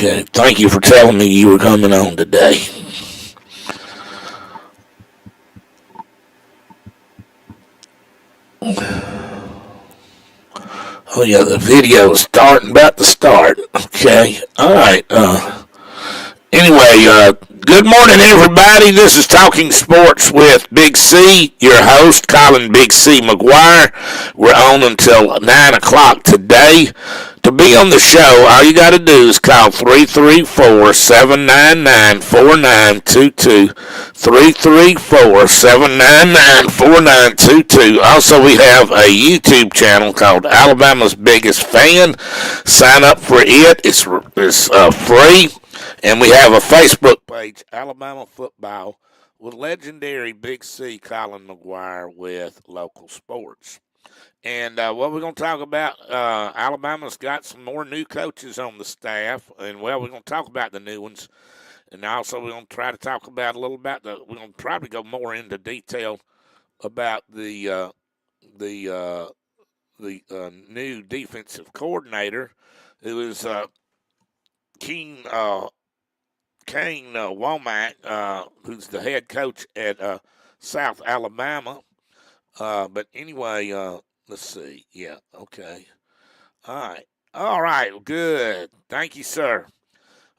Okay, thank you for telling me you were coming on today. Oh yeah, the video is starting, about to start. Okay, all right. Anyway, good morning, everybody. This is Talking Sports with Big C, your host, Colin Big C McGuire. We're on until 9 o'clock today. To be on the show, all you got to do is call 334-799-4922. 334-799-4922. Also, we have a YouTube channel called Alabama's Biggest Fan. Sign up for it. It's free. And we have a Facebook page, Alabama Football, with legendary Big C Colin McGuire with local sports. And what we're going to talk about, Alabama's got some more new coaches on the staff. And, well, we're going to talk about the new ones. And also we're going to try to talk about a little about we're going to probably go more into detail about the new defensive coordinator who is Kane Womack, who's the head coach at South Alabama. But anyway, let's see. Yeah, okay. All right, good. Thank you, sir.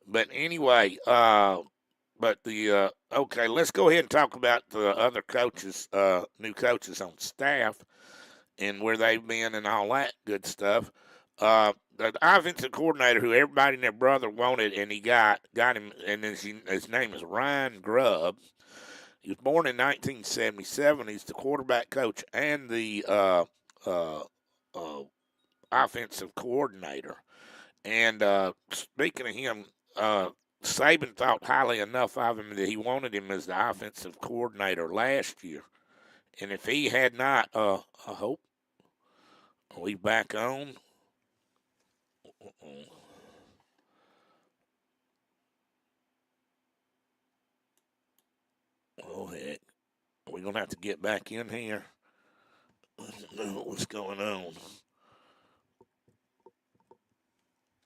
But anyway, okay, let's go ahead and talk about the other coaches, new coaches on staff, and where they've been and all that good stuff. The offensive coordinator who everybody and their brother wanted, and he got him, and his name is Ryan Grubb. He was born in 1977. He's the quarterback coach and the offensive coordinator. And speaking of him, Saban thought highly enough of him that he wanted him as the offensive coordinator last year. And if he had not, I hope, are we back on? Oh, heck. We're going to have to get back in here. I don't know what's going on.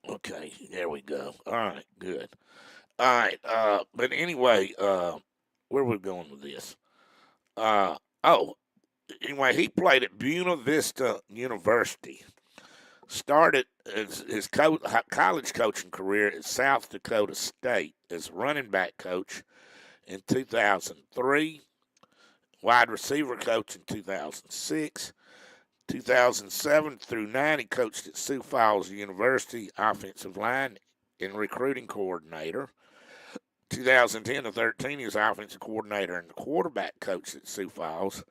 Okay, there we go. All right, good. All right, but anyway, where are we going with this? Uh, oh, anyway, he played at Buena Vista University. Started his college coaching career at South Dakota State as running back coach in 2003, wide receiver coach in 2006, 2007 through 9, he coached at Sioux Falls University, offensive line and recruiting coordinator. 2010 to 13, he was offensive coordinator and quarterback coach at Sioux Falls.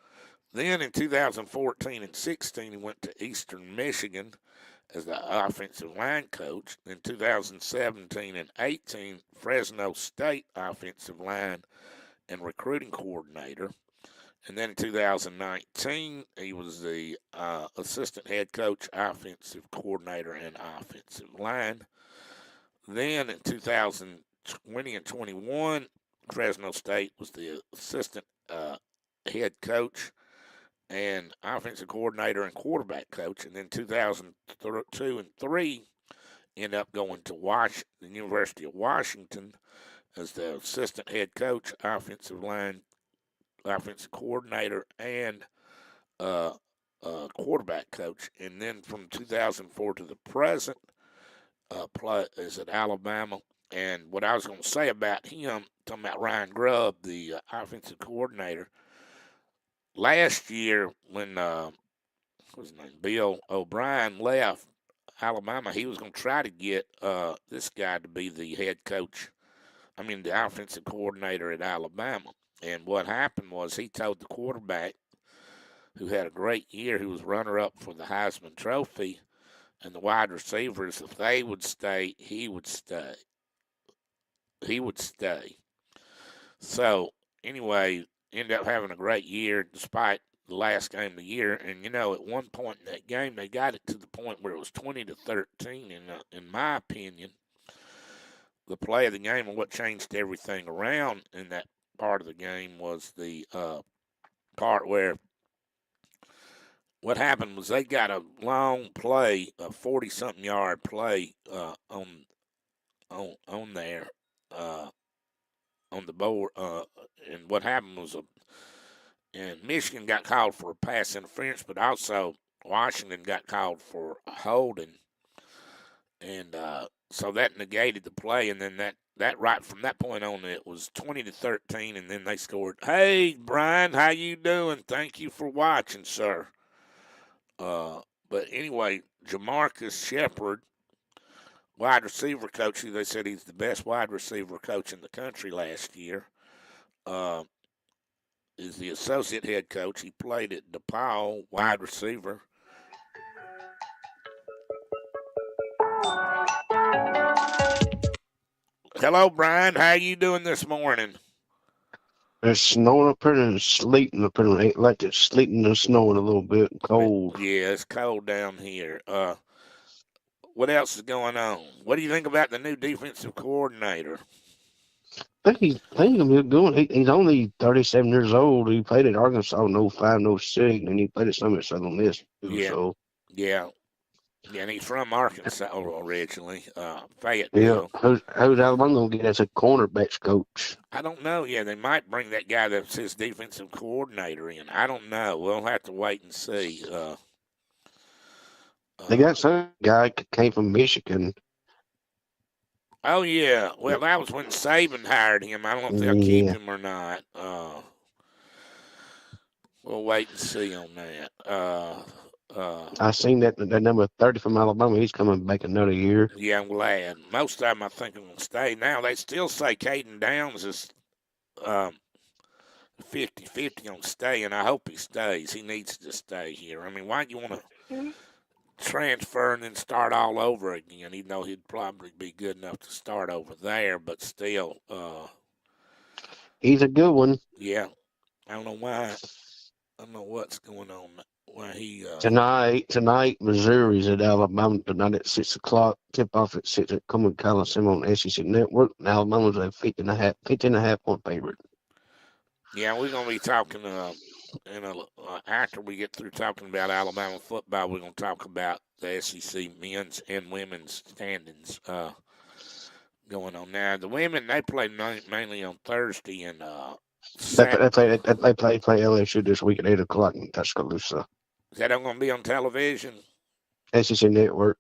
Then in 2014 and 16, he went to Eastern Michigan as the offensive line coach. In 2017 and 18, Fresno State offensive line and recruiting coordinator. And then in 2019, he was the assistant head coach, offensive coordinator, and offensive line. Then in 2020 and 21, Fresno State was the assistant head coach and offensive coordinator and quarterback coach. And then 2002 and 3, ended up going to the University of Washington as the assistant head coach, offensive coordinator, and quarterback coach. And then from 2004 to the present, is at Alabama. And what I was going to say about him, talking about Ryan Grubb, the offensive coordinator, last year when what's his name, Bill O'Brien left Alabama, he was going to try to get this guy to be the head coach. The offensive coordinator at Alabama. And what happened was he told the quarterback, who had a great year, who was runner-up for the Heisman Trophy, and the wide receivers, if they would stay, he would stay. He would stay. So, anyway, ended up having a great year despite the last game of the year. And, at one point in that game, they got it to the point where it was 20-13. And in my opinion, the play of the game and what changed everything around in that part of the game was the part where what happened was they got a long play, a 40-something yard play on on there uh, on the board. And what happened was, and Michigan got called for a pass interference, but also Washington got called for a holding, and so that negated the play. And then that right from that point on, it was 20-13, and then they scored. Hey, Brian, how you doing? Thank you for watching, sir. But anyway, Jamarcus Shepard, wide receiver coach, who they said he's the best wide receiver coach in the country last year, uh, is the associate head coach. He played at DePaul, wide receiver. Hello, Brian. How you doing this morning? It's snowing up here and it's sleeting up here. Ain't like it's sleeting and snowing a little bit, cold. Yeah, it's cold down here. What else is going on? What do you think about the new defensive coordinator? I think he'll be good. He's only 37 years old. He played at Arkansas in 05, 06, and he played at some at Southern Miss too. Yeah, So yeah, yeah. And he's from Arkansas originally, yeah, Fayetteville. who's Alabama gonna get as a cornerbacks coach? I don't know. Yeah, they might bring that guy that's his defensive coordinator in. I don't know. We'll have to wait and see. They Uh, got some guy came from Michigan. oh yeah. Well, that was when Saban hired him. I don't know if they'll keep Yeah, him or not. We'll wait and see on that. Uh, I seen that number 30 from Alabama. He's coming back another year. yeah, I'm glad. Most of them, I think, are going to stay. Now, they still say Caden Downs is um, 50-50 on staying. I hope he stays. He needs to stay here. I mean, why do you want to transfer and then start all over again? Even though he'd probably be good enough to start over there, but still, He's a good one. yeah, I don't know why. I don't know what's going on. Why he, Tonight, Missouri's at Alabama tonight at 6 o'clock. Tip off at 6 at Coleman Coliseum on SEC Network. And Alabama's a 15 and a half point favorite. yeah, we're going to be talking, after we get through talking about Alabama football, we're going to talk about the SEC men's and women's standings going on now. The women, they play mainly on Thursday and They Sat. play, they play LSU this week at 8 o'clock in Tuscaloosa. Is that going to be on television? SEC Network.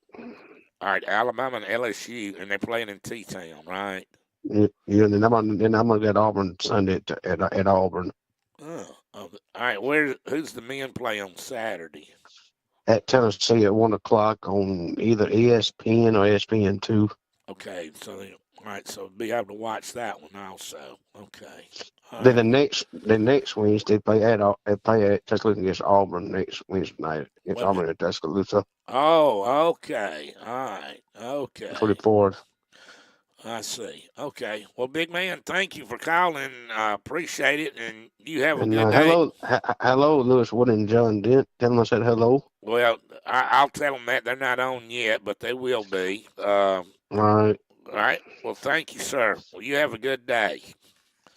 All right, Alabama and LSU, and they're playing in T-Town, right? Yeah, then I'm gonna get Auburn Sunday at Auburn All right. Who's the men play on Saturday? at Tennessee at 1 o'clock on either ESPN or ESPN2. Okay, all right, so be able to watch that one also. Okay, all Then right. the next Wednesday they play at Tuscaloosa against Auburn next Wednesday night against Wait a minute. Auburn at Tuscaloosa. Oh, okay. All right. For the Okay. fourth. I see. Okay. Well, big man, thank you for calling. I appreciate it, and you have a And good day. hello, Lewis Wood and John Dent. Tell them I said hello. Well, I'll tell them that they're not on yet, but they will be. All right. All right. Well, thank you, sir. Well, you have a good day.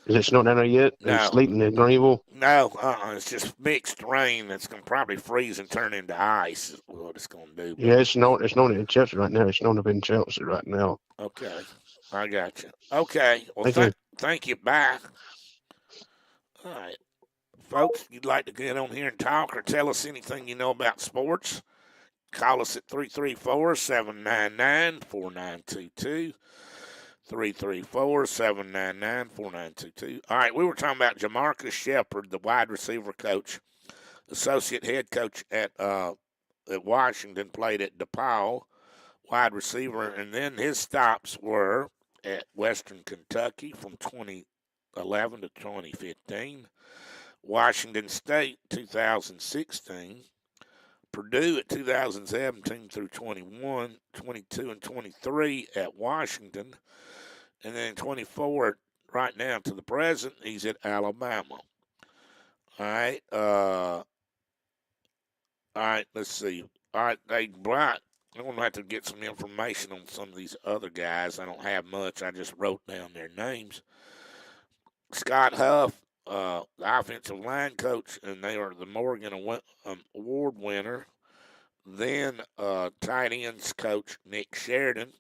Is it snowing down there yet? And No, sleeting in Greenville? no, it's just mixed rain that's going to probably freeze and turn into ice is what it's going to do. But Yeah, it's snowing in Chelsea right now. It's snowing up in Chelsea right now. okay, I got you. Okay, well, Thank you. thank you. Bye. All right, folks, if you'd like to get on here and talk or tell us anything you know about sports, call us at 334-799-4922. 334-799-4922. All right, we were talking about Jamarcus Shepard, the wide receiver coach, associate head coach at Washington, played at DePaul, wide receiver, and then his stops were at Western Kentucky from 2011 to 2015, Washington State 2016, Purdue at 2017 through 21, 22, and 23 at Washington, and then 24 right now to the present, he's at Alabama. All right. All right, let's see. All right, hey, Brian, I'm going to have to get some information on some of these other guys. I don't have much. I just wrote down their names. Scott Huff, the offensive line coach, and they are the Morgan Award winner. Then tight ends coach Nick Sheridan.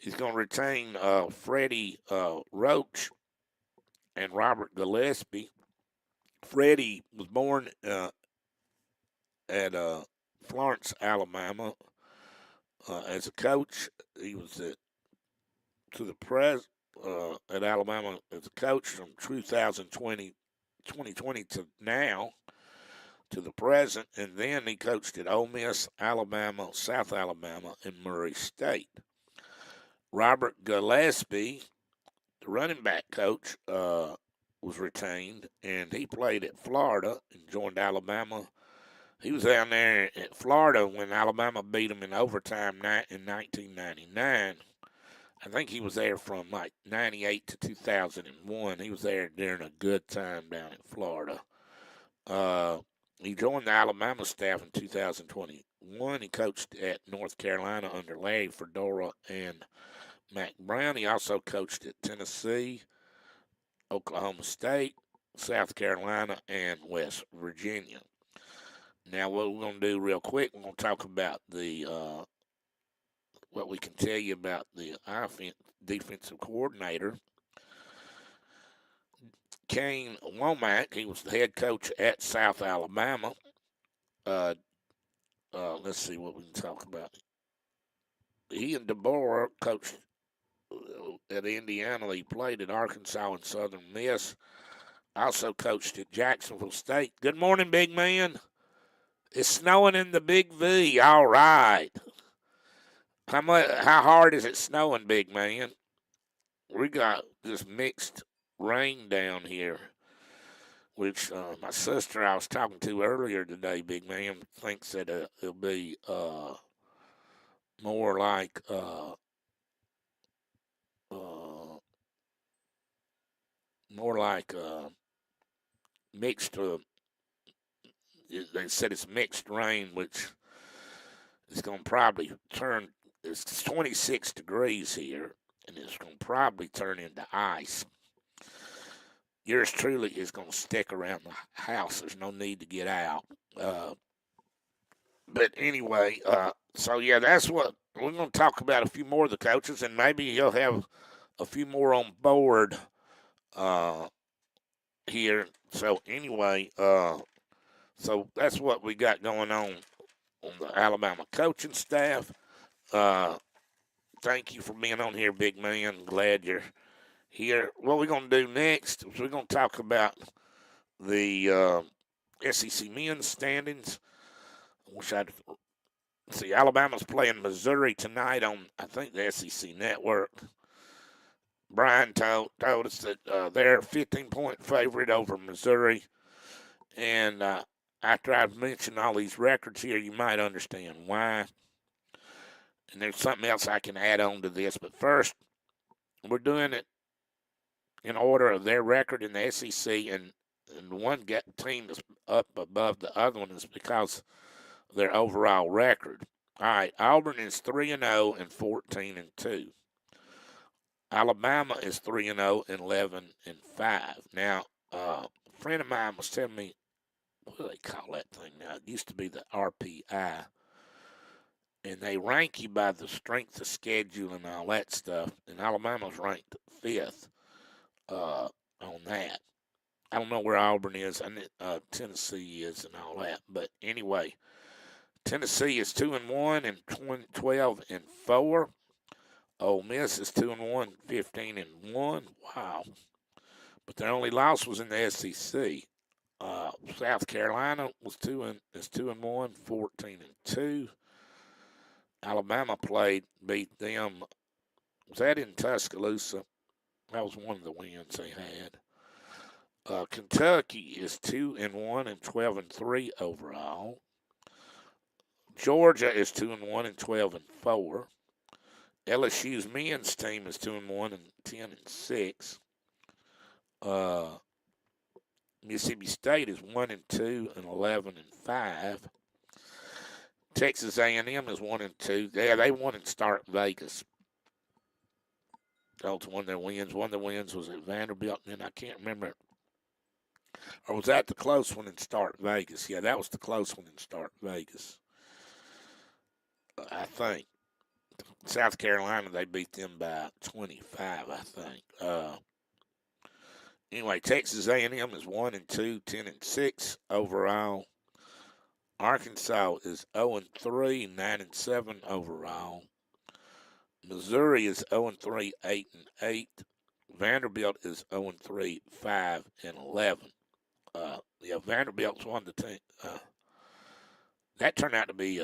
He's going to retain Freddie Roach and Robert Gillespie. Freddie was born at Florence, Alabama. As a coach, he was to the pres at Alabama as a coach from 2020 to now to the present, and then he coached at Ole Miss, Alabama, South Alabama, and Murray State. Robert Gillespie, the running back coach, was retained, and he played at Florida and joined Alabama. He was down there at Florida when Alabama beat him in overtime in 1999. I think he was there from like 98 to 2001. He was there during a good time down in Florida. Uh, he joined the Alabama staff in 2021. He coached at North Carolina under Larry Fedora and Mac Brown. He also coached at Tennessee, Oklahoma State, South Carolina, and West Virginia. Now, what we're going to do real quick, we're going to talk about the what we can tell you about the defensive coordinator, Kane Womack. He was the head coach at South Alabama. Uh, let's see what we can talk about. He and DeBoer coached at Indiana. He played at Arkansas and Southern Miss. Also coached at Jacksonville State. Good morning, big man. It's snowing in the Big V. All right. How hard is it snowing, big man? We got this mixed rain down here, which my sister I was talking to earlier today, big man, thinks that it'll be more like uh, more like mixed. They said it's mixed rain, which is going to probably turn. It's 26 degrees here, and it's going to probably turn into ice. Yours truly is going to stick around the house. There's no need to get out. But anyway, so yeah, that's what we're going to talk about. A few more of the coaches, and maybe you'll have a few more on board uh, here. So anyway, so that's what we got going on the Alabama coaching staff. Uh, Thank you for being on here, big man. Glad you're here. What we're going to do next is we're going to talk about the SEC men's standings. I wish I'd see. Alabama's playing Missouri tonight on, I think, the SEC network. Brian told us that they're a 15-point favorite over Missouri. And after I've mentioned all these records here, you might understand why. And there's something else I can add on to this. But first, we're doing it in order of their record in the SEC. And one team is up above the other one is because of their overall record. All right, Auburn is 3-0 and 14-2. Alabama is 3-0 and 11-5. Now, a friend of mine was telling me, what do they call that thing now? It used to be the RPI. And they rank you by the strength of schedule and all that stuff. And Alabama's ranked fifth on that. I don't know where Auburn is. I know Tennessee is and all that. But anyway, Tennessee is 2-1 and 12-4. Ole Miss is 2-1, 15-1. Wow. But their only loss was in the SEC. South Carolina is 2-1, 14-2. Alabama beat them. Was that in Tuscaloosa? That was one of the wins they had. Kentucky is 2-1 and 12-3 overall. Georgia is 2-1 and 12-4. LSU's men's team is 2-1 and 10-6. Mississippi State is 1-2 and 11-5. Texas A&M is 1-2. Yeah, they won in Start Vegas. That was one of their wins. One of the wins was at Vanderbilt, and then I can't remember. Or was that the close one in Start Vegas? Yeah, that was the close one in Start Vegas. I think. South Carolina, they beat them by 25, I think. Anyway, Texas A&M is 1-2, 10-6 overall. Arkansas is 0-3, 9-7 overall. Missouri is 0-3, 8-8. Vanderbilt is 0-3, 5-11. Yeah, Vanderbilt's one of the team. That turned out to be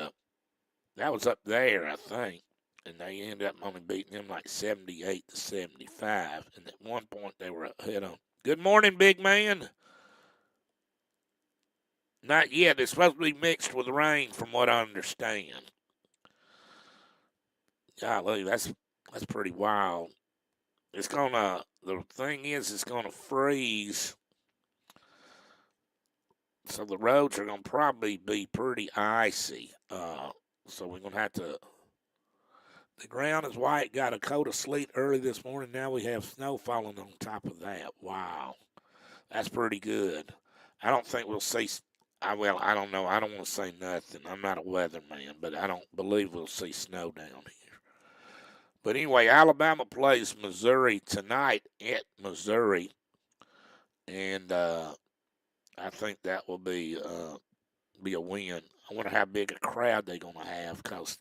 that was up there, I think, and they ended up only beating them like 78-75. And at one point they were ahead on. Good morning, big man. Not yet. It's supposed to be mixed with rain, from what I understand. Golly, that's pretty wild. It's gonna. The thing is, it's gonna freeze, so the roads are gonna probably be pretty icy. So we're gonna have to. The ground is white. Got a coat of sleet early this morning. Now we have snow falling on top of that. Wow, that's pretty good. I don't think we'll see. I don't know. I don't want to say nothing. I'm not a weatherman, but I don't believe we'll see snow down here. But anyway, Alabama plays Missouri tonight at Missouri, and I think that will be a win. I wonder how big a crowd they're going to have, because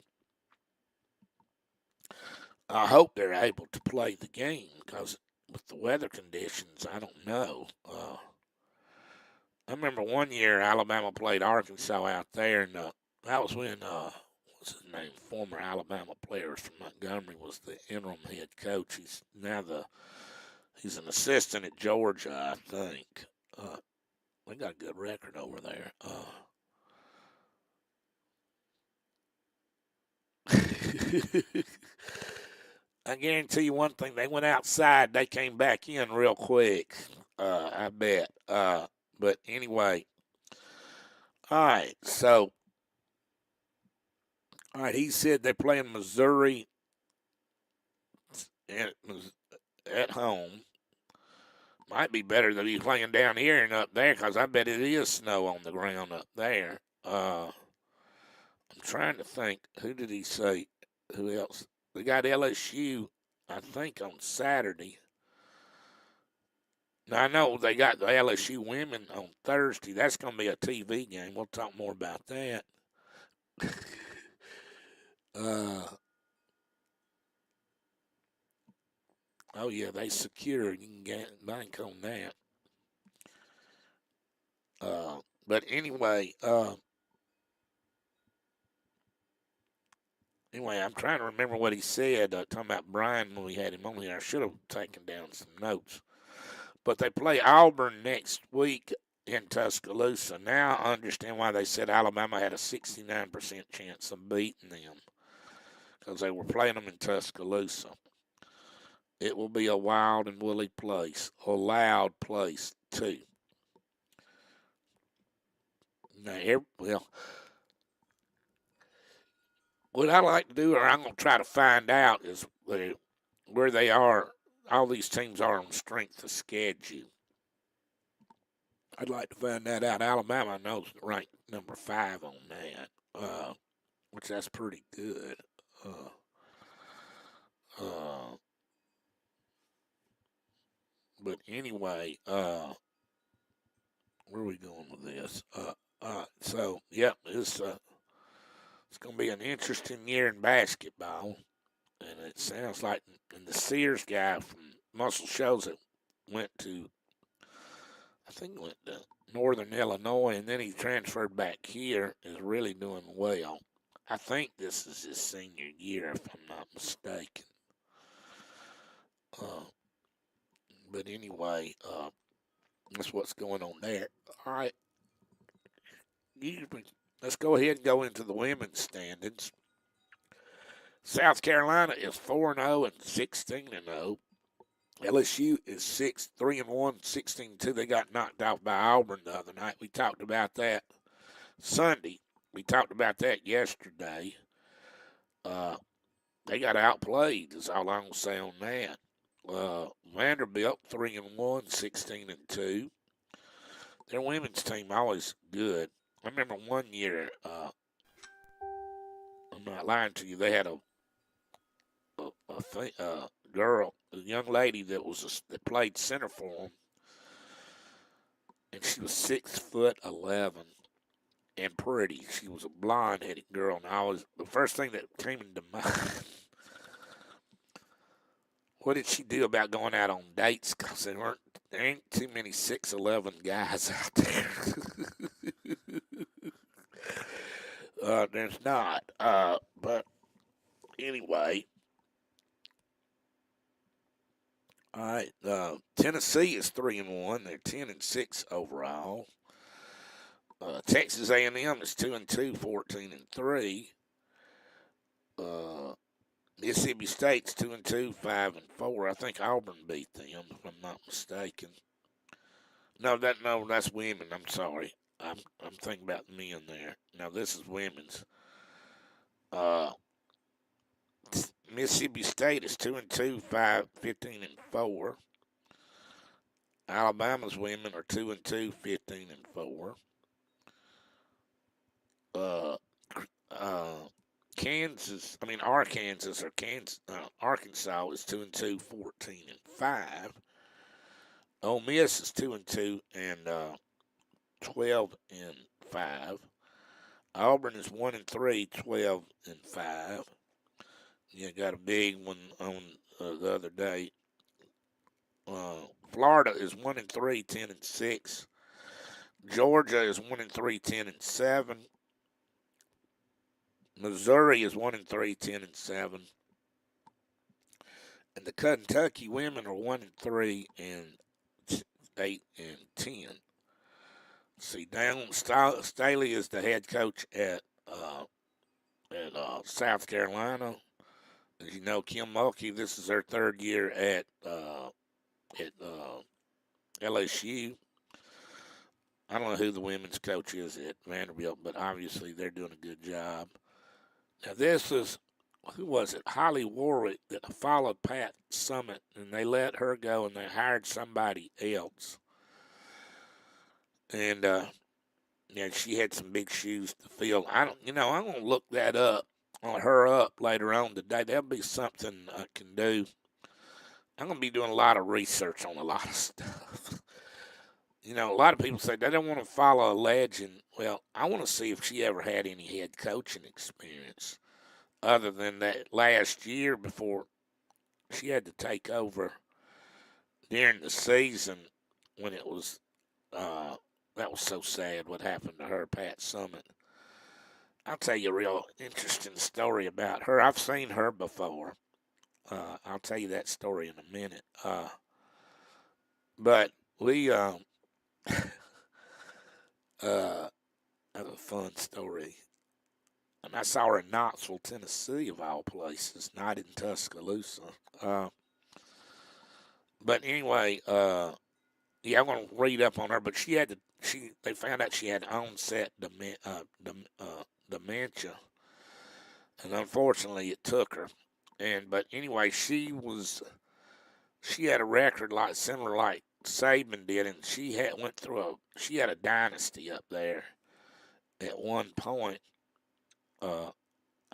I hope they're able to play the game, because with the weather conditions, I don't know. I remember one year Alabama played Arkansas out there, and that was when what's his name, former Alabama player from Montgomery was the interim head coach. He's an assistant at Georgia, I think. They got a good record over there. I guarantee you one thing: they went outside, they came back in real quick. I bet. But anyway, all right. So, all right. He said they're playing Missouri at, at home. Might be better than he's playing down here and up there, because I bet it is snow on the ground up there. I'm trying to think. Who did he say? Who else? They got LSU, I think, on Saturday. Now, I know they got the LSU women on Thursday. That's going to be a TV game. We'll talk more about that. uh, oh, yeah, they secure. You can get bank on that. But anyway, I'm trying to remember what he said. Talking about Brian when we had him on here. I should have taken down some notes. But they play Auburn next week in Tuscaloosa. Now I understand why they said Alabama had a 69% chance of beating them, because they were playing them in Tuscaloosa. It will be a wild and woolly place, a loud place too. Now, well, what I like to do, or I'm going to try to find out, is where they are. All these teams are on strength of schedule. I'd like to find that out. Alabama, I know, is ranked number 5 on that, which that's pretty good. Uh, uh, but anyway, where are we going with this? So yeah, it's going to be an interesting year in basketball, and it sounds like, and the Sears guy from Muscle Shoals that went to, I think went to Northern Illinois, and then he transferred back here, is really doing well. I think this is his senior year, if I'm not mistaken. Uh, but anyway, that's what's going on there. All right, let's go ahead and go into the women's standings. South Carolina is 4-0 and 16-0. LSU is 3-1, 16-2. They got knocked out by Auburn the other night. We talked about that Sunday. We talked about that yesterday. They got outplayed, is all I'm going to say on that. Vanderbilt 3-1, 16-2. Their women's team always good. I remember one year, I'm not lying to you, they had girl, a young lady that played center for him, and she was 6'11" and pretty. She was a blonde-headed girl, and the first thing that came into mind. What did she do about going out on dates? Because there ain't too many 6'11" guys out there. There's not. But anyway, all right. Tennessee is 3-1. They're 10-6 overall. Texas A&M is 2-2, 14-3. Uh, Mississippi State's 2-2, 5-4. I think Auburn beat them, if I'm not mistaken. No, that's women. I'm sorry. I'm thinking about men there. Now this is women's. Uh, Mississippi State is 2-2, 15-4. Alabama's women are 2-2, 15-4. Uh, Arkansas is 2-2, 14-5. Ole Miss is 2-2 and 12-5. Auburn is 1-3, 12-5. You got a big one on the other day. Florida is 1-3, 10-6. Georgia is 1-3, 10-7. Missouri is 1-3, 10-7. And the Kentucky women are 1-3 and 8-10. See, Dan Staley is the head coach at South Carolina. As you know, Kim Mulkey, this is her third year at LSU. I don't know who the women's coach is at Vanderbilt, but obviously they're doing a good job. Now this is, who was it? Holly Warwick that followed Pat Summitt, and they let her go, and they hired somebody else. And yeah, she had some big shoes to fill. I'm gonna look that up on her up later on today. That'll be something I can do. I'm gonna be doing a lot of research on a lot of stuff. A lot of people say they don't want to follow a legend. Well, I want to see if she ever had any head coaching experience other than that last year before she had to take over during the season when it was that was so sad what happened to her, Pat Summitt. I'll tell you a real interesting story about her. I've seen her before. I'll tell you that story in a minute. But we have a fun story. And I saw her in Knoxville, Tennessee, of all places, not in Tuscaloosa. But anyway, yeah, I'm gonna read up on her. But they found out she had onset dementia, and unfortunately, it took her. But anyway, she had a record similar like Saban did, and she had a dynasty up there. At one point, I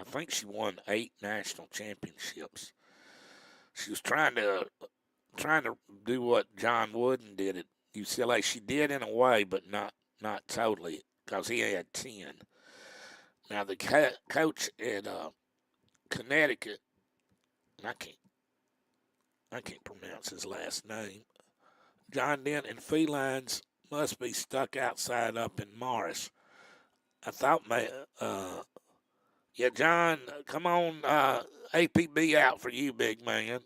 think she won 8 national championships. She was trying to do what John Wooden did at UCLA. She did in a way, but not totally, because he had 10. Now the coach at Connecticut, I can't pronounce his last name. John Denton felines must be stuck outside up in Morris. I thought, yeah, John, come on, APB out for you, big man.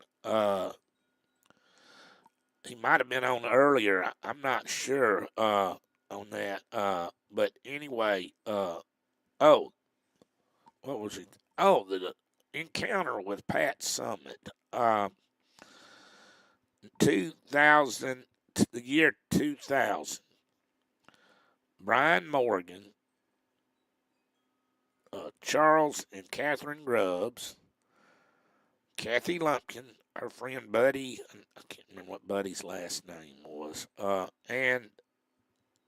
He might have been on earlier. I'm not sure on that. But anyway, oh, what was it? Oh, the encounter with Pat Summitt. 2000, the year 2000. Brian Morgan, Charles and Catherine Grubbs, Kathy Lumpkin, her friend Buddy, I can't remember what Buddy's last name was, and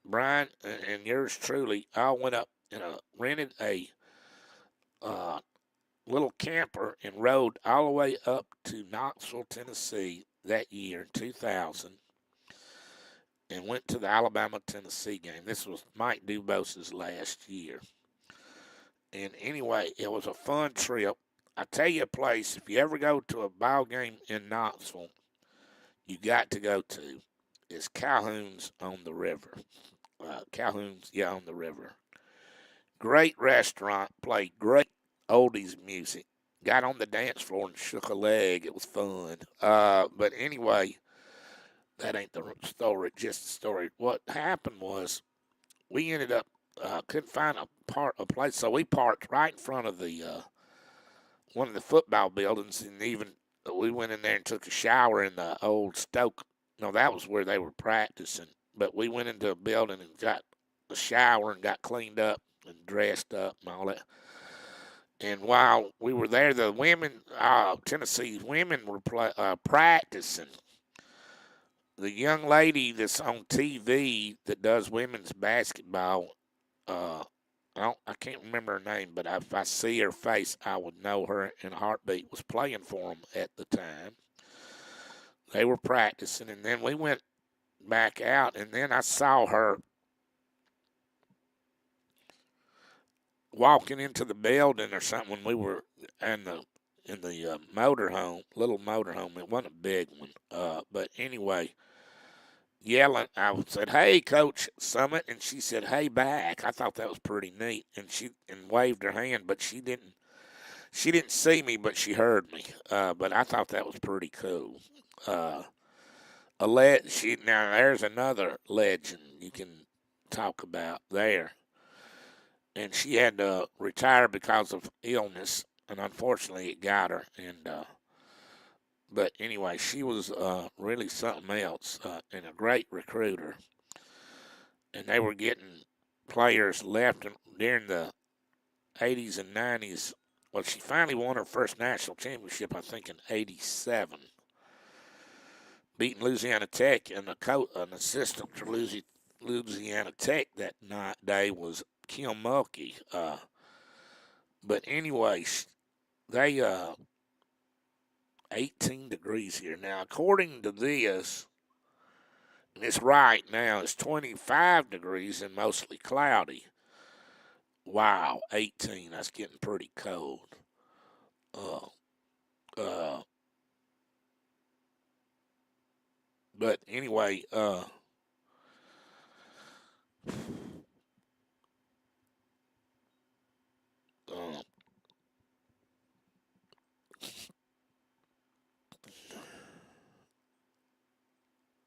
Brian and yours truly, I went up and rented a little camper and rode all the way up to Knoxville, Tennessee that year, 2000, and went to the Alabama-Tennessee game. This was Mike Dubos's last year. And anyway, it was a fun trip. I tell you a place, if you ever go to a ball game in Knoxville, you got to go to is Calhoun's on the river. Calhoun's, yeah, on the river. Great restaurant, played great oldies music. Got on the dance floor and shook a leg. It was fun. But anyway, that ain't the story. Just the story. What happened was we ended up couldn't find a place, so we parked right in front of the one of the football buildings, and even we went in there and took a shower in the old Stoke. No, that was where they were practicing. But we went into a building and got a shower and got cleaned up and dressed up and all that. And while we were there, the women, Tennessee's women were practicing. The young lady that's on TV that does women's basketball, uh, I can't remember her name, but if I see her face, I would know her in a heartbeat. Was playing for them at the time. They were practicing, and then we went back out, and then I saw her walking into the building or something when we were in the motorhome, little motorhome. It wasn't a big one, but anyway, yelling. I said, "Hey, Coach Summit," and she said, "Hey, back." I thought that was pretty neat, and she waved her hand, but she didn't. She didn't see me, but she heard me. But I thought that was pretty cool. Uh, now there's another legend you can talk about there, and she had to retire because of illness, and unfortunately it got her. But anyway, she was really something else and a great recruiter, and they were getting players left during the 80s and 90s. Well, she finally won her first national championship, I think, in '87, beating Louisiana Tech, and an assistant to Louisiana Tech that day was Kim Mulkey. But anyway, they 18 degrees here now. According to this, and it's right now, it's 25 degrees and mostly cloudy. Wow, 18. That's getting pretty cold. Uh, uh, but anyway, uh,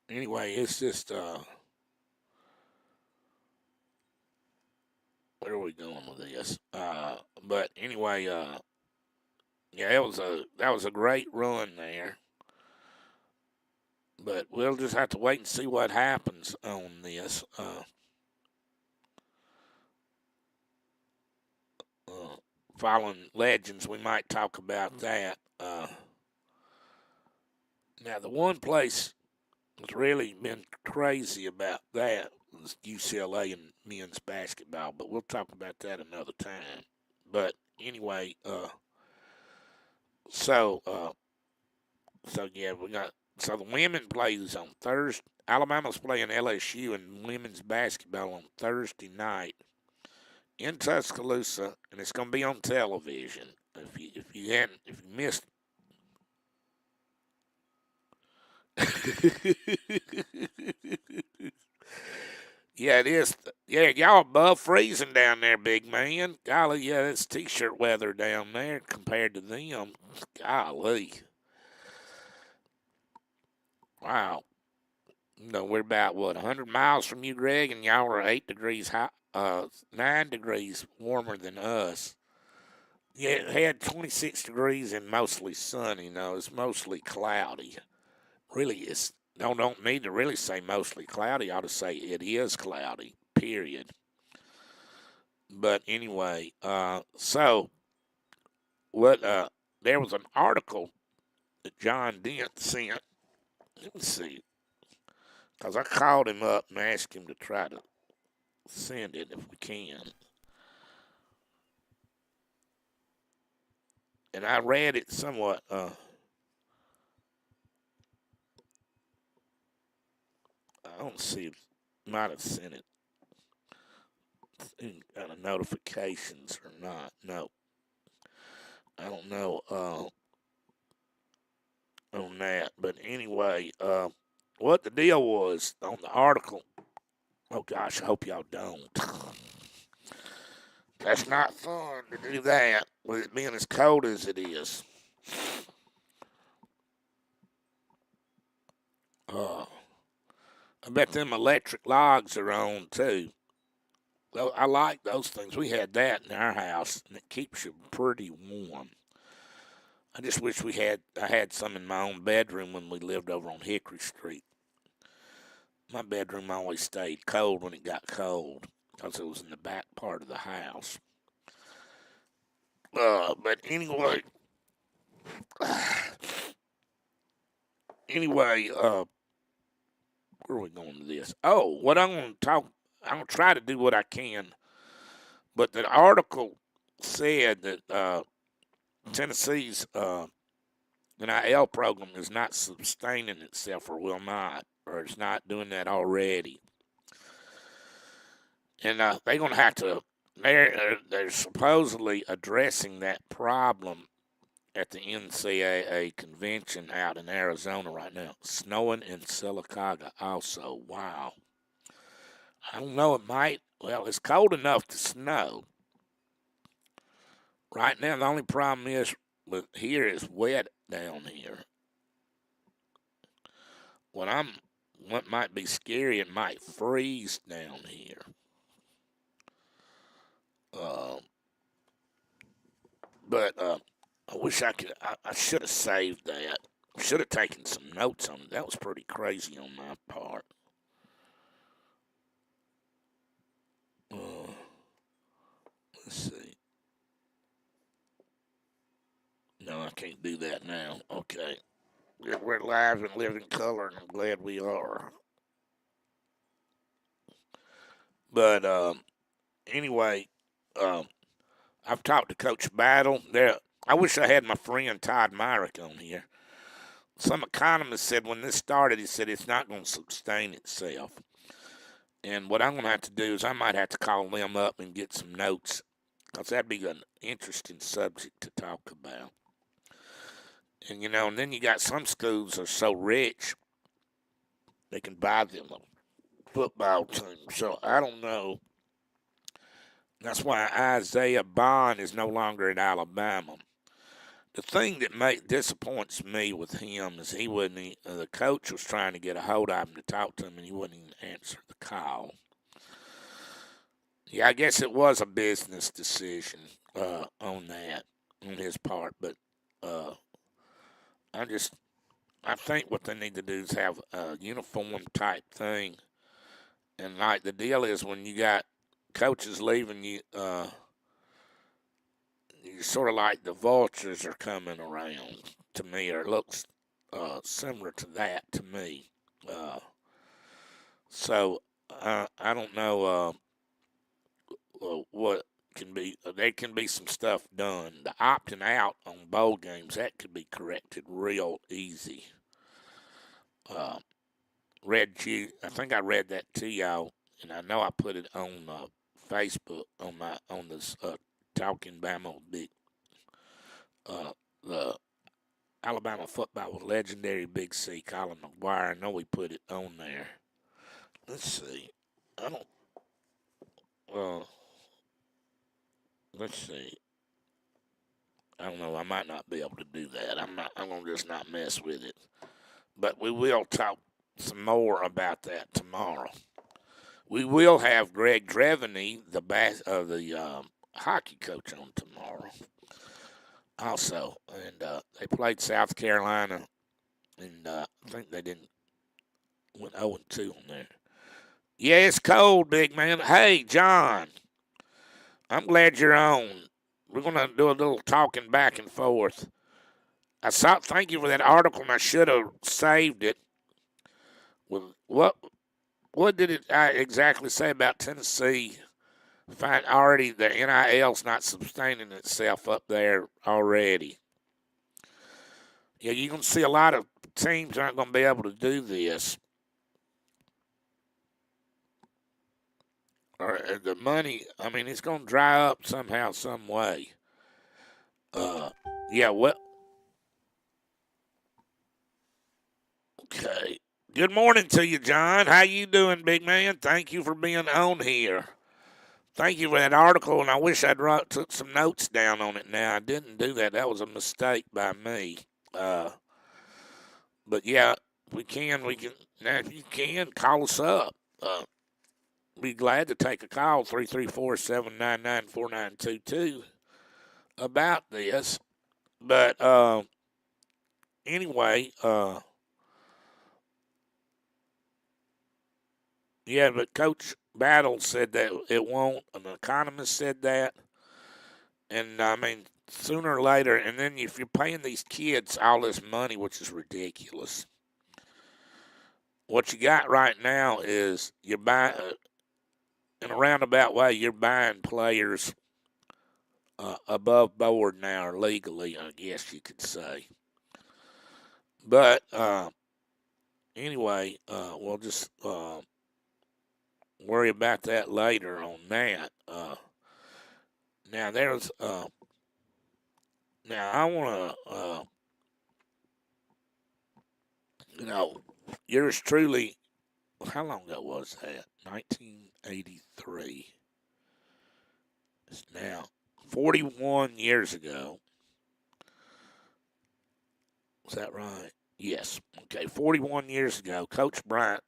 anyway, it's just where are we going with this? But anyway, yeah, that was a great run there. But we'll just have to wait and see what happens on this. Uh, Following legends, we might talk about that. Now, the one place that's really been crazy about that was UCLA and men's basketball, but we'll talk about that another time. But anyway, so yeah, so the women plays on Thursday. Alabama's playing LSU in women's basketball on Thursday night in Tuscaloosa, and it's going to be on television. If you missed, yeah, it is. Yeah, y'all above freezing down there, big man. Golly, yeah, it's t-shirt weather down there compared to them. Golly, wow. We're about what 100 miles from you, Greg, and y'all are 8 degrees high, 9 degrees warmer than us. Yeah, it had 26 degrees and mostly sunny. No, it's mostly cloudy. Really, it's don't need to really say mostly cloudy. I ought to say it is cloudy. Period. But anyway, so what? There was an article that John Dent sent. Let me see, because I called him up and asked him to try to send it if we can. and I read it somewhat. I don't see. Might have sent it in kind of notifications or not. No, I don't know on that. But anyway, what the deal was on the article. Oh gosh, I hope y'all don't. That's not fun to do that with it being as cold as it is. Uh, I bet them electric logs are on too. I like those things. We had that in our house, and it keeps you pretty warm. I just wish I had some in my own bedroom when we lived over on Hickory Street. My bedroom always stayed cold when it got cold because it was in the back part of the house. But anyway, anyway, where are we going with this? Oh, what I'm going to talk, I'm going to try to do what I can. But the article said that Tennessee's NIL program is not sustaining itself or will not, or it's not doing that already. And they're going to have to, they're supposedly addressing that problem at the NCAA convention out in Arizona right now. Snowing in Silicaga also. Wow. I don't know, it might, well, it's cold enough to snow. Right now, the only problem is with here is wet down here. What might be scary, it might freeze down here. Uh, but I wish I could. I should have saved that. Should have taken some notes on it. That was pretty crazy on my part. Uh, let's see. No, I can't do that now. Okay. We're live and live in color, and I'm glad we are. But anyway, um, I've talked to Coach Battle. I wish I had my friend Todd Myrick on here. Some economist said when this started, he said it's not going to sustain itself. And what I'm going to have to do is I might have to call them up and get some notes, because that'd be an interesting subject to talk about. And, and then you got some schools are so rich, they can buy them a football team. So I don't know. That's why Isaiah Bond is no longer at Alabama. The thing that disappoints me with him is he wouldn't. The coach was trying to get a hold of him to talk to him, and he wouldn't even answer the call. Yeah, I guess it was a business decision on his part, but uh, I think what they need to do is have a uniform type thing, and like the deal is when you got coaches leaving you. You sort of like the vultures are coming around to me, or it looks similar to that to me. Uh, so I don't know what can be. There can be some stuff done. The opting out on bowl games that could be corrected real easy. Uh, I think I read that to y'all, and I know I put it on Facebook on this Talkin Bama big the Alabama football with legendary Big C, Colin McGuire. I know we put it on there. Let's see. I don't. Uh, let's see. I don't know. I might not be able to do that. I'm not. I'm gonna just not mess with it. But we will talk some more about that tomorrow. We will have Greg Dreveny, the hockey coach, on tomorrow. Also, and they played South Carolina, and I think they didn't went 0-2 on there. Yeah, it's cold, big man. Hey, John, I'm glad you're on. We're gonna do a little talking back and forth. Thank you for that article, and I should have saved it. With what did it exactly say about Tennessee? Find already the NIL's not sustaining itself up there already. Yeah, you're going to see a lot of teams aren't going to be able to do this. Or the money, I mean, it's going to dry up somehow, some way. Uh, yeah, well, okay. Good morning to you, John. How you doing, big man? Thank you for being on here. Thank you for that article, and I wish took some notes down on it. Now I didn't do that. That was a mistake by me. Uh, but yeah, we can. Now, if you can, call us up. Be glad to take a call 334-799-4922 about this. But anyway, yeah. But Coach Battle said that it won't. An economist said that, and I mean sooner or later. And then if you're paying these kids all this money, which is ridiculous, what you got right now is you're buying in a roundabout way. You're buying players above board now, or legally, I guess you could say. But anyway, we'll just worry about that later on that. Now there's now I want to you know yours truly. How long ago was that? 1983. It's now 41 years ago. Was that right? Yes. Okay, 41 years ago, Coach Bryant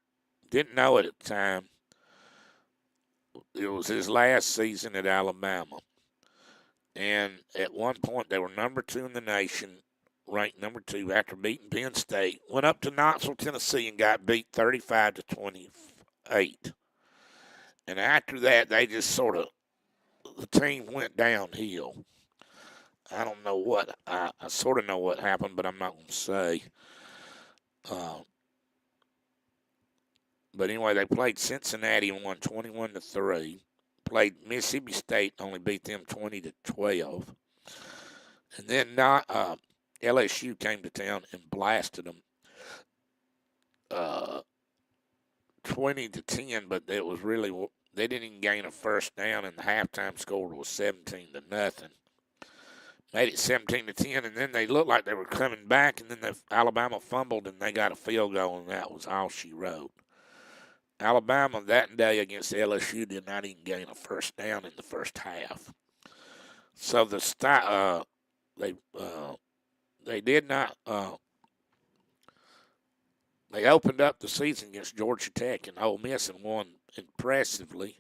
didn't know it at the time. It was his last season at Alabama. And at one point, they were number two in the nation, ranked number two after beating Penn State. Went up to Knoxville, Tennessee, and got beat 35-28. And after that, they just sort of the team went downhill. I don't know what I sort of know what happened, but I'm not going to say. Uh, but anyway, they played Cincinnati and won 21-3. Played Mississippi State, only beat them 20-12. And then LSU came to town and blasted them uh, 20-10. But it was really they didn't even gain a first down, and the halftime score was 17-0. Made it 17-10, and then they looked like they were coming back, and then Alabama fumbled, and they got a field goal, and that was all she wrote. Alabama that day against LSU did not even gain a first down in the first half. So they did not. They opened up the season against Georgia Tech and Ole Miss and won impressively.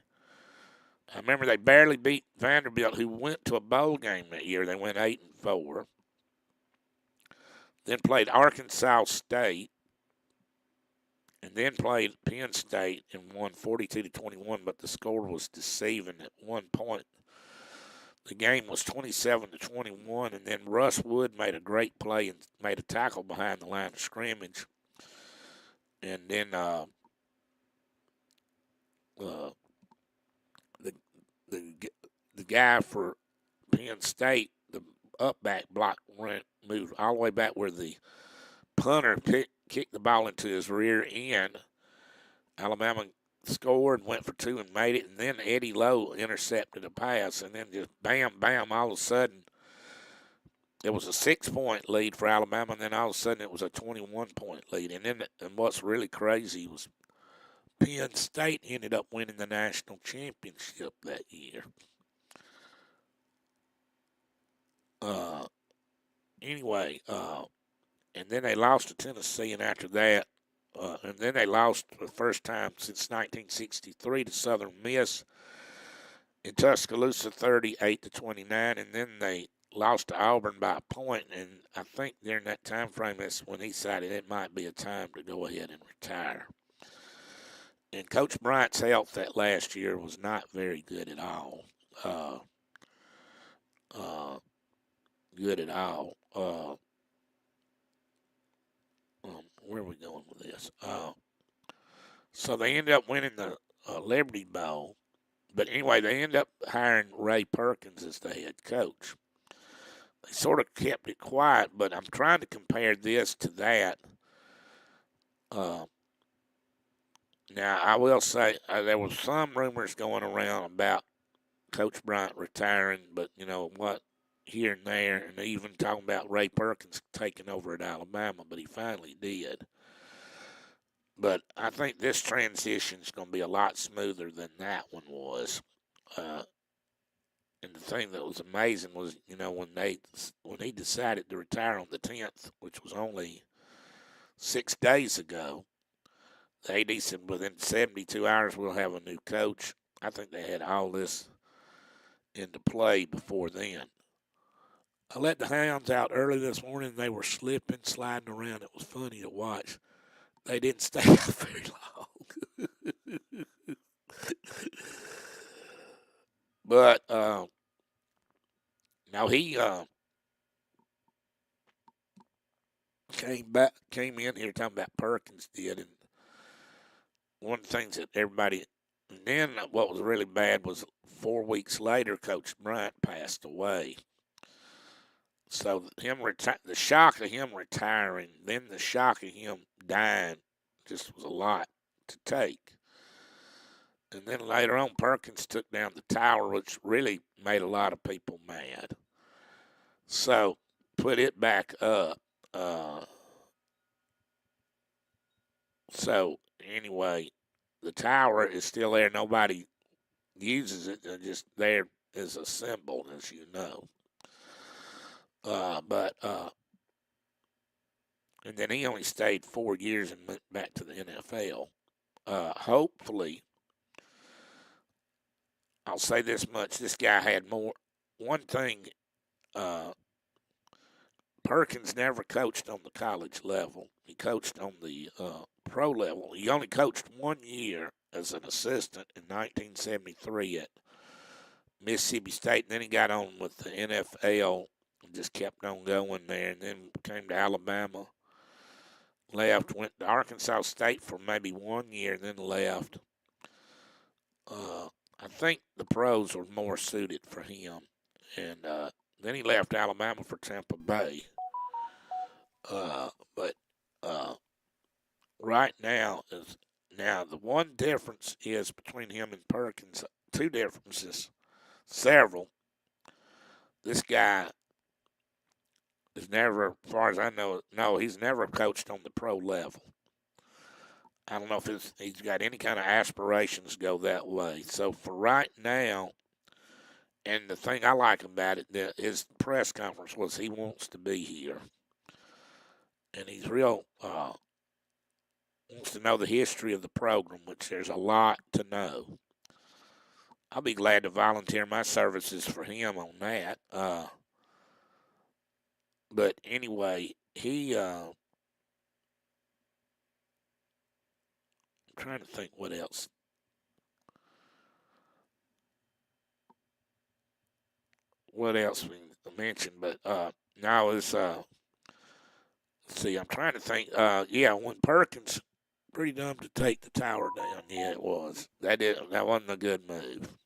I remember they barely beat Vanderbilt, who went to a bowl game that year. They went 8-4. Then played Arkansas State, and then played Penn State and won 42-21. But the score was deceiving. At one point, the game was 27-21, and then Russ Wood made a great play and made a tackle behind the line of scrimmage. And then the the guy for Penn State, the up back block moved all the way back where the punter kicked the ball into his rear end. Alabama scored and went for two and made it, and then Eddie Lowe intercepted a pass, and then just bam, bam, all of a sudden it was a 6-point lead for Alabama, and then all of a sudden it was a 21-point lead. And what's really crazy was Penn State ended up winning the national championship that year. Anyway, and then they lost to Tennessee, and after that, and then they lost for the first time since 1963 to Southern Miss in Tuscaloosa, 38-29, and then they lost to Auburn by a point. And I think during that time frame, that's when he decided it might be a time to go ahead and retire. And Coach Bryant's health that last year was not very good at all. Good at all. Where are we going with this? So they ended up winning the Liberty Bowl. But anyway, they ended up hiring Ray Perkins as the head coach. They sort of kept it quiet, but I'm trying to compare this to that. Uh, Now, I will say there was some rumors going around about Coach Bryant retiring, but you know what, here and there, and even talking about Ray Perkins taking over at Alabama, but he finally did. But I think this transition is going to be a lot smoother than that one was. Uh, and the thing that was amazing was, you know, when he decided to retire on the 10th, which was only 6 days ago, the AD said within 72 hours we'll have a new coach. I think they had all this into play before then. I let the hounds out early this morning. They were slipping, sliding around. It was funny to watch. They didn't stay out very long. But now he came in here talking about Perkins did, and one of the things that everybody. And then what was really bad was 4 weeks later, Coach Bryant passed away. So the shock of him retiring, then the shock of him dying, just was a lot to take. And then later on, Perkins took down the tower, which really made a lot of people mad. So put it back up. So anyway, the tower is still there. Nobody uses it. It's just there as a symbol, as you know. But and then he only stayed 4 years and went back to the NFL. Hopefully, I'll say this much: this guy had more. One thing, uh, Perkins never coached on the college level. He coached on the pro level. He only coached 1 year as an assistant in 1973 at Mississippi State, and then he got on with the NFL and just kept on going there, and then came to Alabama. Left, went to Arkansas State for maybe 1 year, and then left. I think the pros were more suited for him, and then he left Alabama for Tampa Bay. But uh, right now the one difference is between him and Perkins. Two differences, several. This guy is never, as far as I know, no, he's never coached on the pro level. I don't know if he's got any kind of aspirations to go that way. So for right now, and the thing I like about it, his press conference was he wants to be here, and he's real wants to know the history of the program, which there's a lot to know. I'll be glad to volunteer my services for him on that. But anyway, I'm trying to think what else. What else we mentioned, but now is let's see. I'm trying to think. Yeah, when Perkins pretty dumb to take the tower down. Yeah, it was. That wasn't a good move.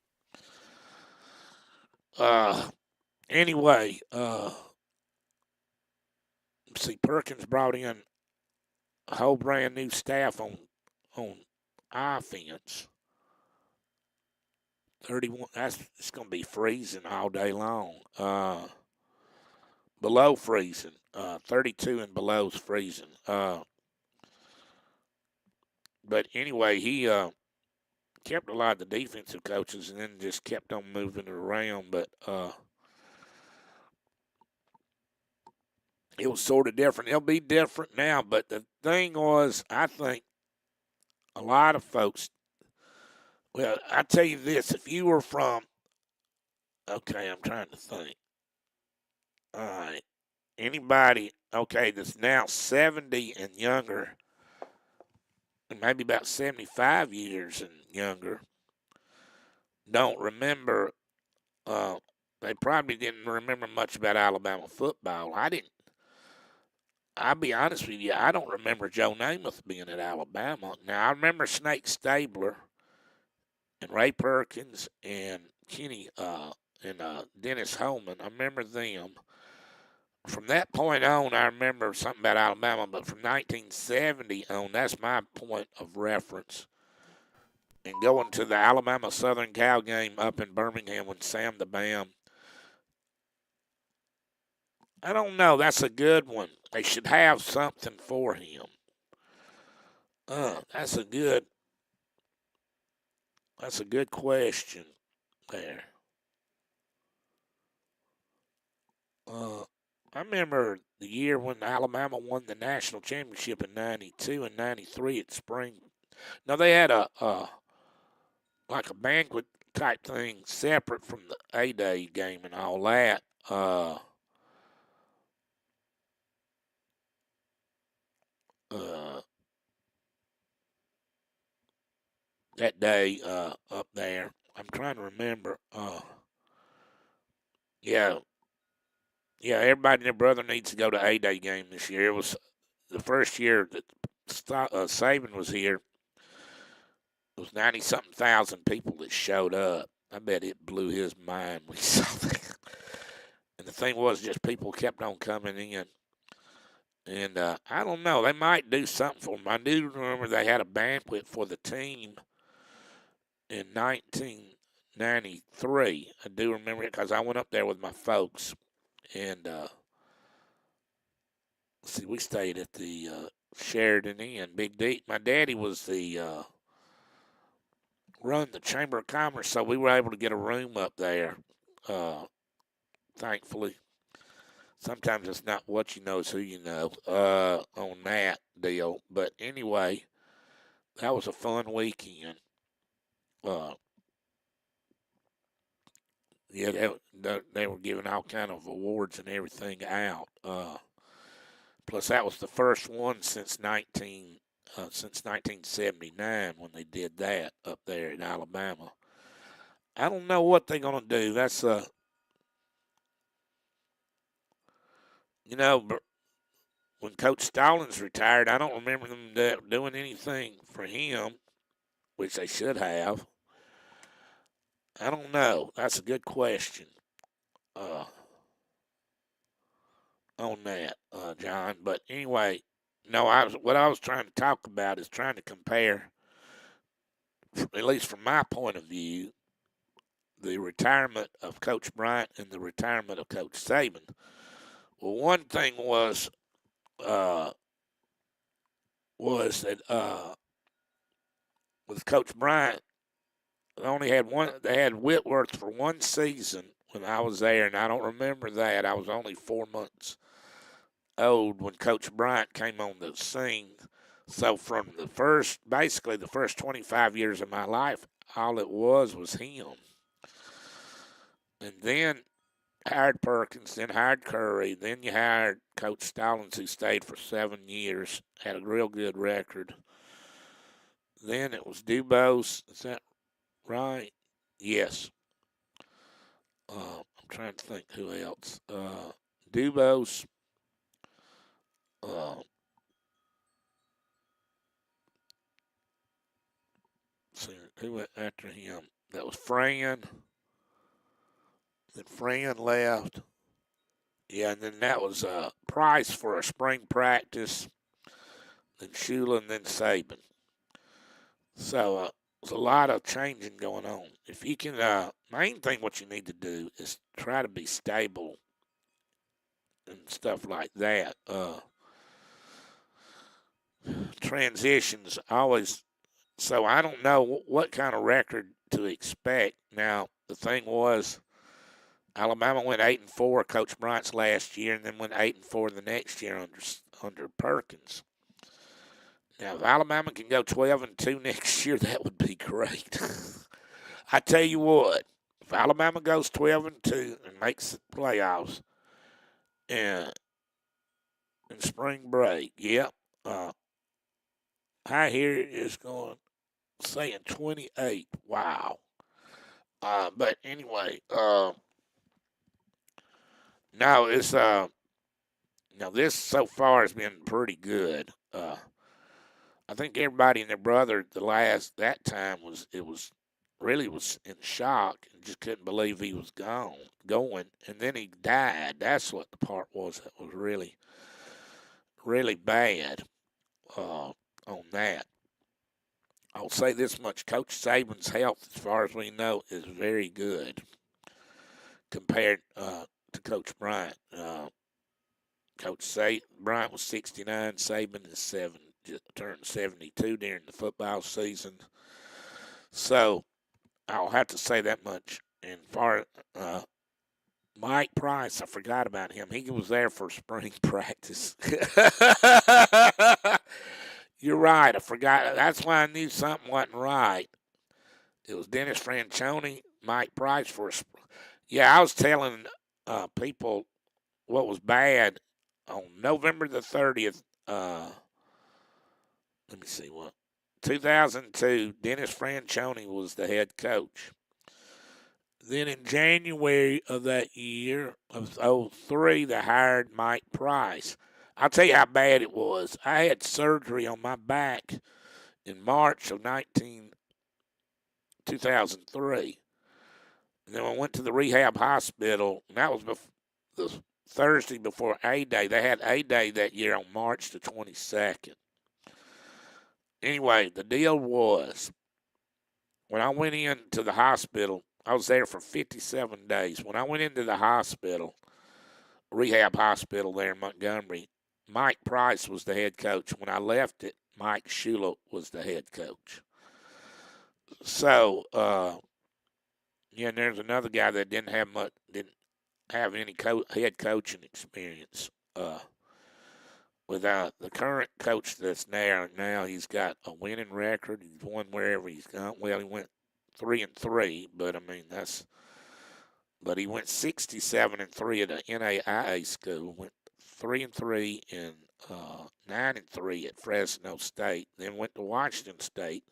Uh, anyway, see, Perkins brought in a whole brand new staff on offense. 31. It's gonna be freezing all day long. Below freezing. 32 and below is freezing. But anyway, he kept a lot of the defensive coaches and then just kept on moving it around. But it was sort of different. It'll be different now. But the thing was, I think a lot of folks. Well, I tell you this: if you were from, okay, I'm trying to think. All right, anybody, okay, that's now 70 and younger, and maybe about 75 years and younger, don't remember. Uh, they probably didn't remember much about Alabama football. I didn't. I'll be honest with you, I don't remember Joe Namath being at Alabama. Now, I remember Snake Stabler and Ray Perkins and Kenny and Dennis Holman. I remember them. from that point on, I remember something about Alabama, but from 1970 on, that's my point of reference. And going to the Alabama Southern Cal game up in Birmingham with Sam the Bam, I don't know. That's a good one. They should have something for him. That's a good. That's a good question there. Uh, I remember the year when Alabama won the national championship in '92 and '93 at Spring. Now they had a like a banquet type thing separate from the A-Day game and all that. Uh, that day up there. I'm trying to remember. Yeah, yeah. Everybody and their brother needs to go to A-Day game this year. It was the first year that Saban was here. It was 90 something thousand people that showed up. I bet it blew his mind when he saw that. And the thing was, just people kept on coming in. And I don't know. They might do something for them. I do remember they had a banquet for the team in 1993. I do remember it because I went up there with my folks. And see, we stayed at the Sheridan Inn. Big D. My daddy was the run the Chamber of Commerce, so we were able to get a room up there. Uh, thankfully, sometimes it's not what you know, it's who you know. On that deal, but anyway, that was a fun weekend. Uh, yeah, they were giving all kind of awards and everything out. Plus, that was the first one since 1979 when they did that up there in Alabama. I don't know what they're gonna do. That's you know, when Coach Stallings retired, I don't remember them doing anything for him, which they should have. I don't know. That's a good question. Uh, on that, John. But anyway, no, what I was trying to talk about is trying to compare, at least from my point of view, the retirement of Coach Bryant and the retirement of Coach Saban. Well, one thing uh, was that with Coach Bryant, they only had one. They had Whitworth for one season when I was there, and I don't remember that. I was only 4 months old when Coach Bryant came on the scene. So from basically the first 25 years of my life, all it was him. And then hired Perkins, then hired Curry, then you hired Coach Stallings, who stayed for 7 years, had a real good record. Then it was Dubose. Is that right? Yes. I'm trying to think who else. Dubose. Uh, see, who went after him? That was Fran. Then Fran left. Yeah, and then that was Price for a spring practice. Then Shula, and then Saban. So there's a lot of changing going on. If you can, main thing what you need to do is try to be stable and stuff like that. Transitions always. So I don't know what kind of record to expect. Now the thing was, Alabama went 8-4 Coach Bryant's last year, and then went 8-4 the next year under Perkins. Now, if Alabama can go 12-2 next year, that would be great. I tell you what, if Alabama goes 12-2 and makes the playoffs in, in spring break, yep, I hear is going saying 28. Wow. But anyway, no, it's now this so far has been pretty good. I think everybody and their brother the last that time was really was in shock and just couldn't believe he was going, and then he died. That's what the part was that was really, really bad on that. I'll say this much: Coach Saban's health, as far as we know, is very good compared to Coach Bryant. Bryant was 69, Saban is just turned 72 during the football season. So I'll have to say that much. And far uh, Mike Price, I forgot about him. He was there for spring practice. You're right. I forgot. That's why I knew something wasn't right. It was Dennis Franchione, Mike Price yeah. I was telling people what was bad on November the 30th. Let me see what 2002. Dennis Franchione was the head coach. Then in January of that year, of '03, they hired Mike Price. I'll tell you how bad it was. I had surgery on my back in March of 2003. And then I went to the rehab hospital, and that was the Thursday before A Day. They had A Day that year on March the 22nd. Anyway, the deal was when I went into the hospital, I was there for 57 days. When I went into the hospital, rehab hospital there in Montgomery, Mike Price was the head coach. When I left it, Mike Shula was the head coach. So, yeah, and there's another guy that didn't have any head coaching experience. Without the current coach that's there now, he's got a winning record. He's won wherever he's gone. Well, he went 3-3, but I mean but he went 67-3 at an NAIA school. Went 3-3 and 9-3 at Fresno State. Then went to Washington State.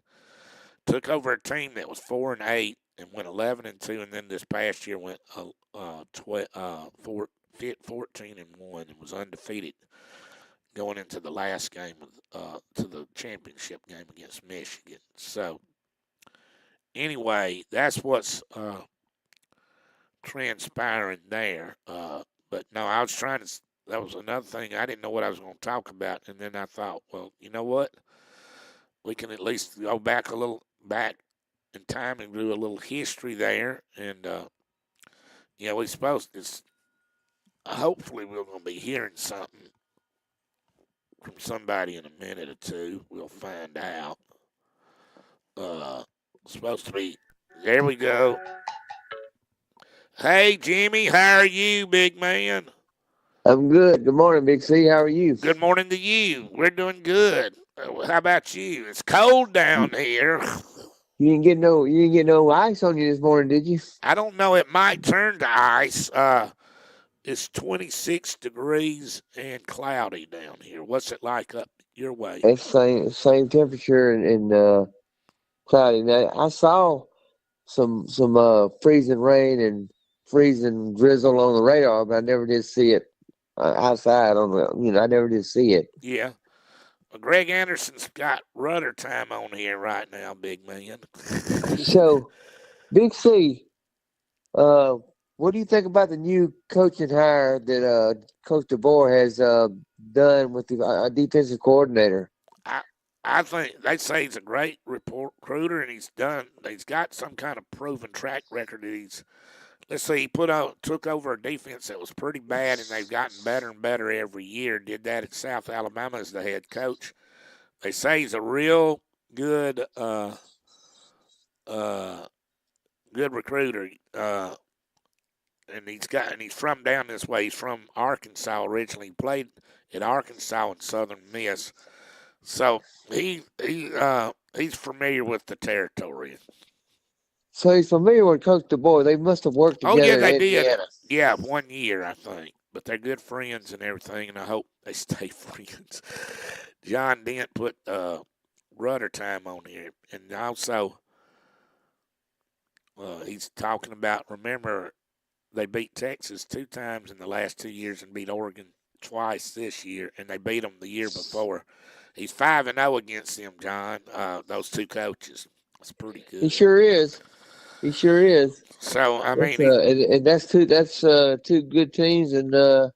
Took over a team that was 4-8 and went 11-2, and then this past year went 14-1 and was undefeated going into the last game to the championship game against Michigan. So anyway, that's what's transpiring there. But no, I was trying to. That was another thing. I didn't know what I was going to talk about, and then I thought, well, you know what? We can at least go back in time and do a little history there, and we supposed to. Hopefully, we're going to be hearing something from somebody in a minute or two. We'll find out. Uh, Supposed to be. There we go. Hey, Jimmy, how are you, big man? I'm good. Good morning, Big C. How are you? Good morning to you. We're doing good. How about you? It's cold down You, here. you didn't get no ice on you this morning, did you? I don't know. It might turn to ice. It's 26 degrees and cloudy down here. What's it like up your way? It's same temperature and cloudy. Now I saw some freezing rain and freezing drizzle on the radar, but I never did see it outside on the. I never did see it. Yeah. Well, Greg Anderson's got rudder time on here right now, big man. So, Big C, uh, what do you think about the new coaching hire that Coach DeBoer has done with the defensive coordinator? I I think they say he's a great recruiter, and He's got some kind of proven track record. That he's Let's see. He took over a defense that was pretty bad, and they've gotten better and better every year. Did that at South Alabama as the head coach. They say he's a real good uh, good recruiter. And he's from down this way. He's from Arkansas originally. He played at Arkansas and Southern Miss. So he's familiar with the territory. So he's familiar with Coach DeBoer. They must have worked Oh yeah, together they in did. Indiana. Yeah, 1 year I think. But they're good friends and everything, and I hope they stay friends. John Dent put rudder time on here, and also he's talking about. Remember, they beat Texas 2 times in the last 2 years and beat Oregon twice this year, and they beat them the year before. He's 5-0 against them, John. Those two coaches. That's pretty He good. sure is. He sure is. So I That's mean, he, and that's two good teams, and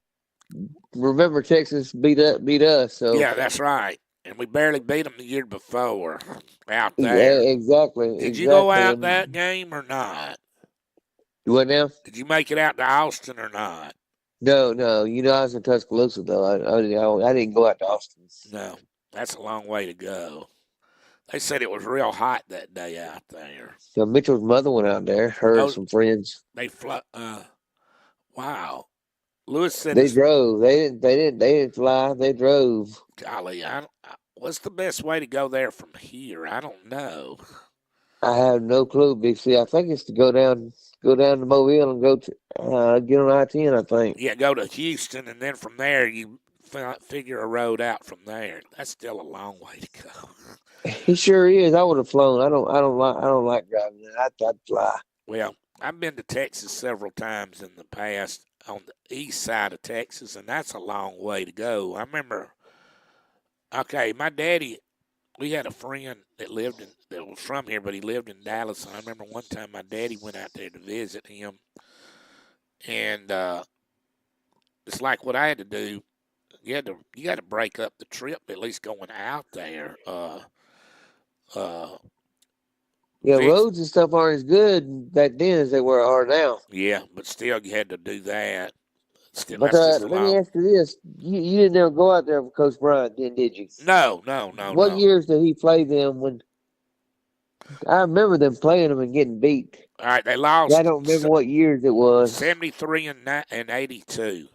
remember Texas beat us, so yeah, that's right. And we barely beat them the year before out yeah, there. Did you go exactly. out And that game or not? what now? Did you make it out to Austin or not? No. You know I was in Tuscaloosa though. I didn't go out to Austin. No, that's a long way to go. They said it was real hot that day out there. So Mitchell's mother went out there. Her and Oh, some friends. they fly. Wow. Lewis said They it's drove. They didn't fly. They drove. golly. What's the best way to go there from here? I don't know. I have no clue, Big C. I think it's to go down to Mobile and go to get on I-10. I think. Yeah, go to Houston, and then from there you figure a road out from there. That's still a long way to go. He sure is. I would have flown. I don't like driving. I'd fly. Well, I've been to Texas several times in the past on the east side of Texas, and that's a long way to go. I remember. Okay, my daddy. We had a friend that was from here, but he lived in Dallas. And I remember one time my daddy went out there to visit him, and it's like what I had to do. You had to break up the trip at least going out there. Uh, Yeah, Vince, roads and stuff aren't as good back then as they are now. yeah, but still you had to do that. Still, But that's just a let me long. ask you this: you didn't ever go out there with Coach Bryant, then, did you? No, What no. years did he play them? When I remember them playing them and getting beat. All right, they I lost don't remember what years it was. 73 and 82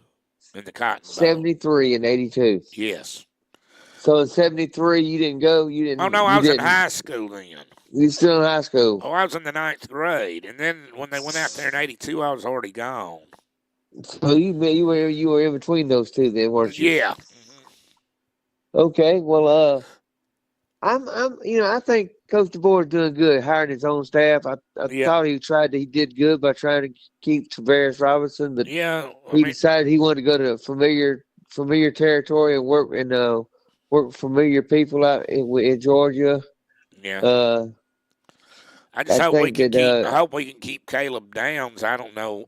in the Cotton Bowl. 73 and 82. Yes. So in 73, you didn't go. You Oh didn't. no, I You was in didn't. high school then. You still in high school. Oh, I was in the ninth grade, and then when they went out there in '82, I was already gone. So you were in between those two then, weren't you? Yeah. Okay. Well, I think Coach DeBoer is doing good, hiring his own staff. I Yeah. thought he did good by trying to keep Tavares Robinson, but Yeah. I he mean, decided he wanted to go to familiar territory and work familiar people out in Georgia. yeah. Uh, I just I hope we think can that keep. I hope we can keep Caleb Downs. I don't know.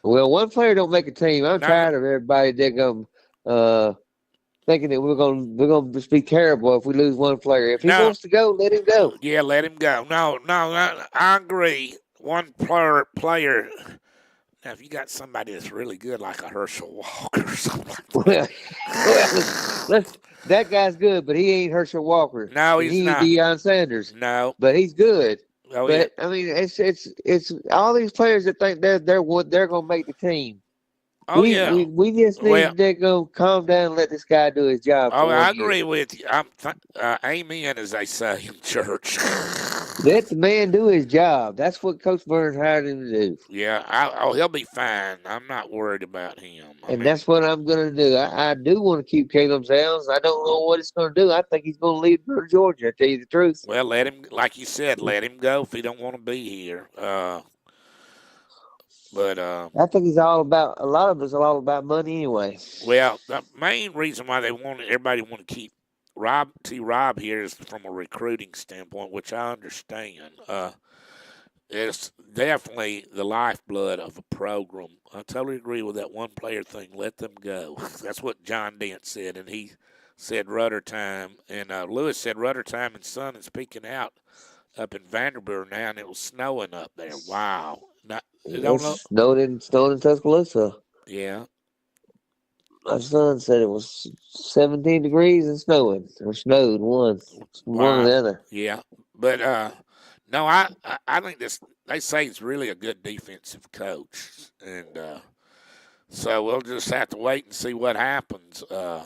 well, one player don't make a team. I'm Not. tired of everybody thinking that we're gonna just be terrible if we lose one player. If he No. wants to go, let him go. Yeah. Let him go. No. I agree. One player. Now, if you got somebody that's really good, like a Herschel Walker or something like that. Well, that guy's good, but he ain't Herschel Walker, No, and he's he ain't not. Deion Sanders, No. but he's good. Oh yeah. But I mean, it's all these players that think they're gonna make the team. Oh yeah. We just Well. need to go calm down and let this guy do his job Oh, for I 1 year. agree with you. Amen, as they say in church. Let the man do his job. That's what Coach Burns hired him to do. Yeah, he'll be fine. I'm not worried about him. And that's what I'm going to do. I do want to keep Caleb Downs. I don't know what it's going to do. I think he's going to leave to Georgia, to tell you the truth. Well, let him, like you said, let him go if he don't want to be here. But I think a lot of it's all about money anyway. well, the main reason why everybody want to keep Rob here is from a recruiting standpoint, which I understand. It's definitely the lifeblood of a program. I totally agree with that one player thing. Let them go. That's what John Dent said, and he said Rudder time. And Lewis said Rudder time and sun is peaking out up in Vanderbilt now, and it was snowing up there. Wow. I don't know. It's snowed in Tuscaloosa. Yeah. My son said it was 17 degrees and snowing, or snowed one or Wow. the other. Yeah. But no, I think this. They say he's really a good defensive coach, and so we'll just have to wait and see what happens. And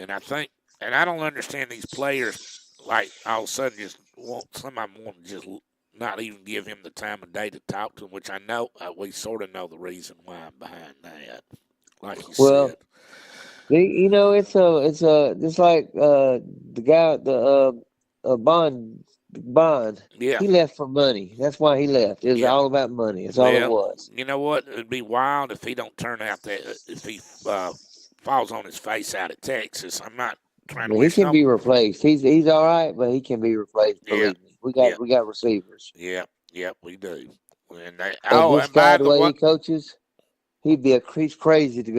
I don't understand these players. Like all of a sudden, some of them want to just not even give him the time of day to talk to him, which I know we sort of know the reason why behind that. Like you Well, said, it's just like the guy Bond. yeah. He left for money. That's why he left. It was Yeah. all about money. That's all it Well, was. you know what? It'd be wild if he don't turn out that if he falls on his face out at Texas. I'm not trying to He wish can no. be replaced. He's all right, but he can be replaced. Yeah. Believe me, Yeah, We got receivers. yeah, yeah, we do. And And oh, this and by guy, the the way way, he coaches, he's crazy to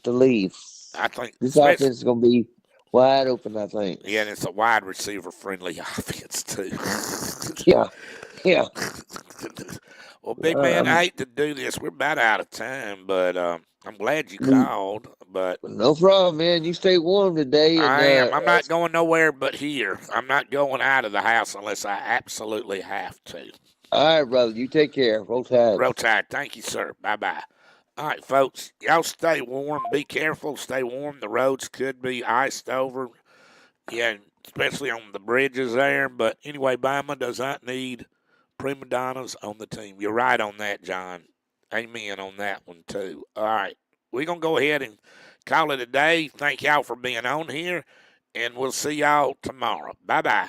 to leave. I think, This especially, offense is gonna be wide open, I think. yeah, and it's a wide receiver friendly offense too. Yeah, yeah. Well, big man, I Um, hate to do this. We're about out of time, but I'm glad you we called. But no problem, man. You stay warm today, and I am. I'm not going nowhere but here. I'm not going out of the house unless I absolutely have to. all right, brother. You take care. Roll Tide. Roll Tide. Thank you, sir. Bye bye. All right, folks. Y'all stay warm. Be careful. Stay warm. The roads could be iced over. Yeah, especially on the bridges there. But anyway, Bama does not need prima donnas on the team. You're right on that, John. Amen on that one, too. All right. We're going to go ahead and call it a day. Thank y'all for being on here, and we'll see y'all tomorrow. Bye bye.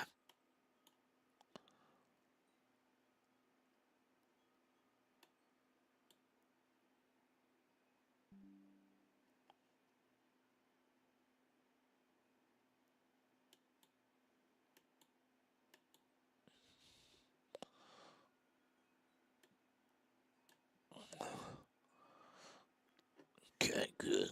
Okay, good.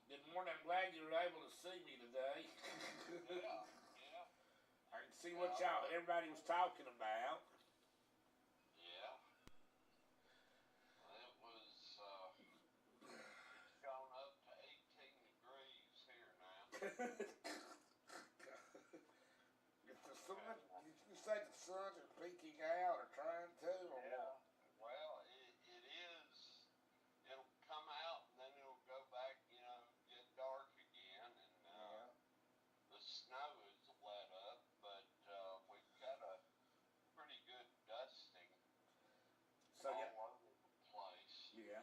Good morning. I'm glad you were able to see me today. I can see what everybody was talking about. If the sun, did you say the sun is peeking out or trying to, or what? Yeah. So yeah.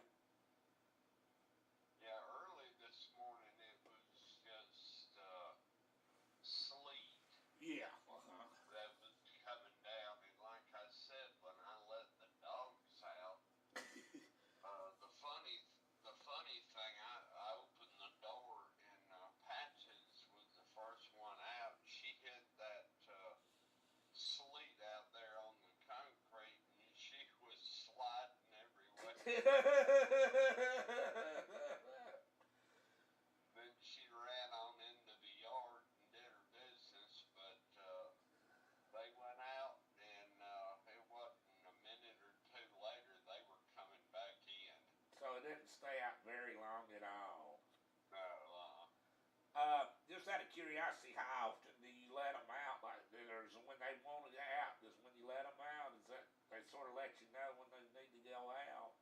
Yeah. Uh-huh. see, how often do you let them out? Like, there's when they want to go out. Does when you let them out, is that they sort of let you know when they need to go out?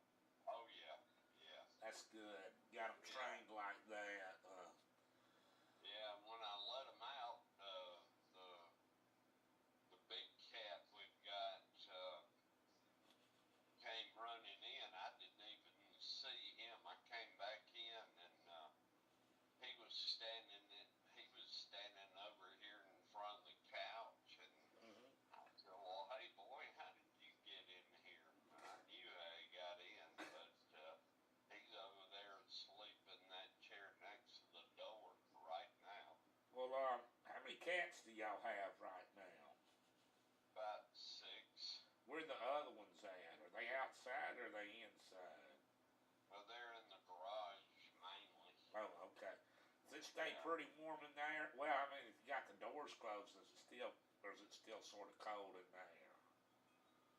Oh yeah, yeah, That's good. Got them yeah, trained like that. yeah. When I let them out, the big cat we've got came running in. I didn't even see him. I came back in and he was standing over here in front of the couch, and Mm-hmm. I said, "Well, hey boy, how did you get in here?" I knew how he got in, but he's over there asleep in that chair next to the door right now. Well, how many cats do y'all have right now? About six. Where the other ones at? Are they outside or are they inside? Well, they're in the garage mainly. Oh, okay. Does it stay Yeah. pretty warm in there? Well, I mean, if you got the doors closed, is it still, or is it still sort of cold in there?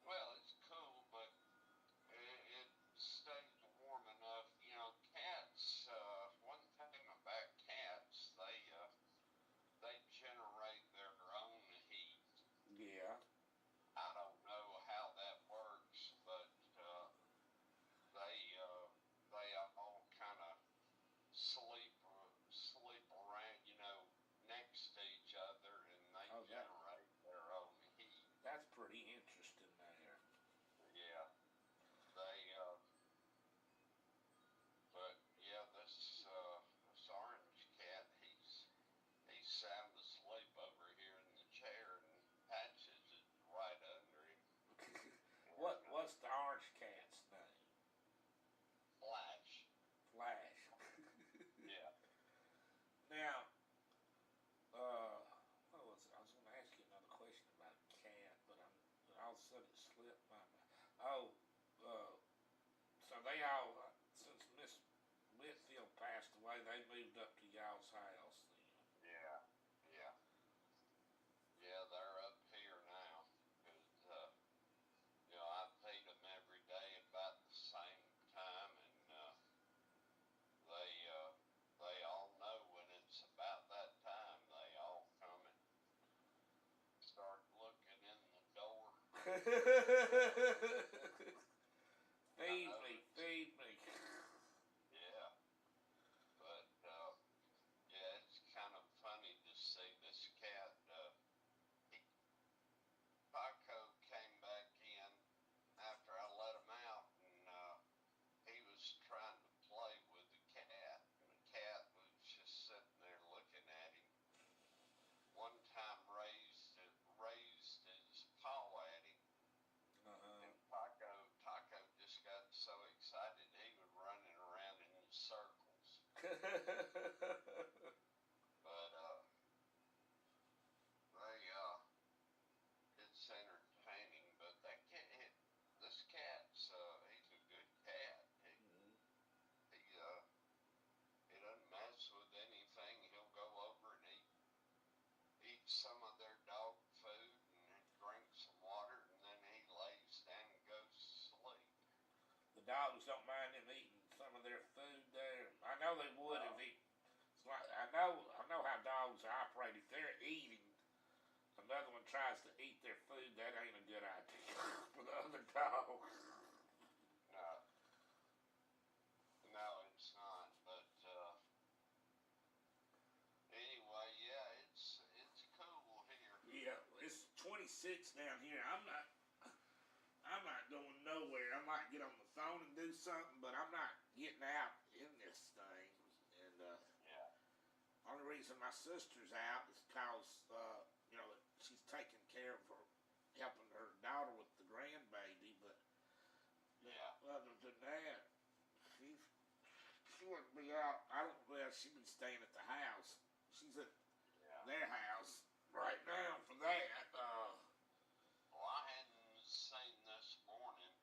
Well, it's cool, but it stays warm enough. You know, cats. One thing about cats, they generate their own heat. Yeah. I don't know how that works, but they uh, they all kind of sleep around, next to each other, and they Oh, generate their own heat. that's pretty interesting there. Yeah, they. But yeah, this orange cat, he's sound asleep over here in the chair, and Patches is right under him. And What's the orange cat's name? Flash. Flash. Yeah. Now, uh, what was it? I was going to ask you another question about a cat, but all of a sudden it slipped my mind. Oh, uh, so they all, since Miss Whitfield passed away, they moved up to y'all's house then. Yeah. Yeah. Yeah, they're up here now. 'Cause, I feed them every day about the same time, and they uh, they all know when it's about that time. They all come and start looking in the door. I Feed know me, it's feed me. yeah, but yeah, it's kind of funny to see this cat. He, Paco came back in after I let him out, and he was trying to play with the cat, and the cat was just sitting there looking at him. One time raised his paw at him, Uh-huh. and Taco just got so excited he was running around in circles. But they it's entertaining. But this cat's he's a good cat. He doesn't mess with anything. He'll go over and eat some of their dog food and drink some water, and then he lays down and goes to sleep. The dogs don't mind them eating some of their food there. I know they would if No, he. It's like I know how dogs operate. If they're eating, another one tries to eat their food. That ain't a good idea for the other dog. no, no, it's not. But anyway, yeah, it's cool here. Yeah, it's 26 down here. I'm not going nowhere. I might get on the phone and do something, but I'm not getting out in this thing. And Yeah, only reason my sister's out is because she's taking care of her, helping her daughter with the grandbaby. But yeah, other than that, she she wouldn't be out. I don't. Well, she's been staying at the house. She's at yeah. their house right now for that. Well, I hadn't seen this morning.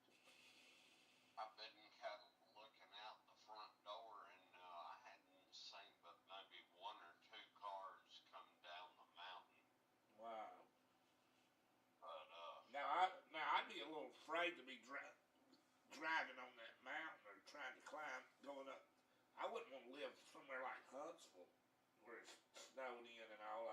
I've been kind of looking out the front door, and I hadn't seen but maybe one or two cars come down the mountain. Wow. But Now I'd be a little afraid to be driving on that mountain or trying to climb, going up. I wouldn't want to live somewhere like Huntsville, where it's snowed in and all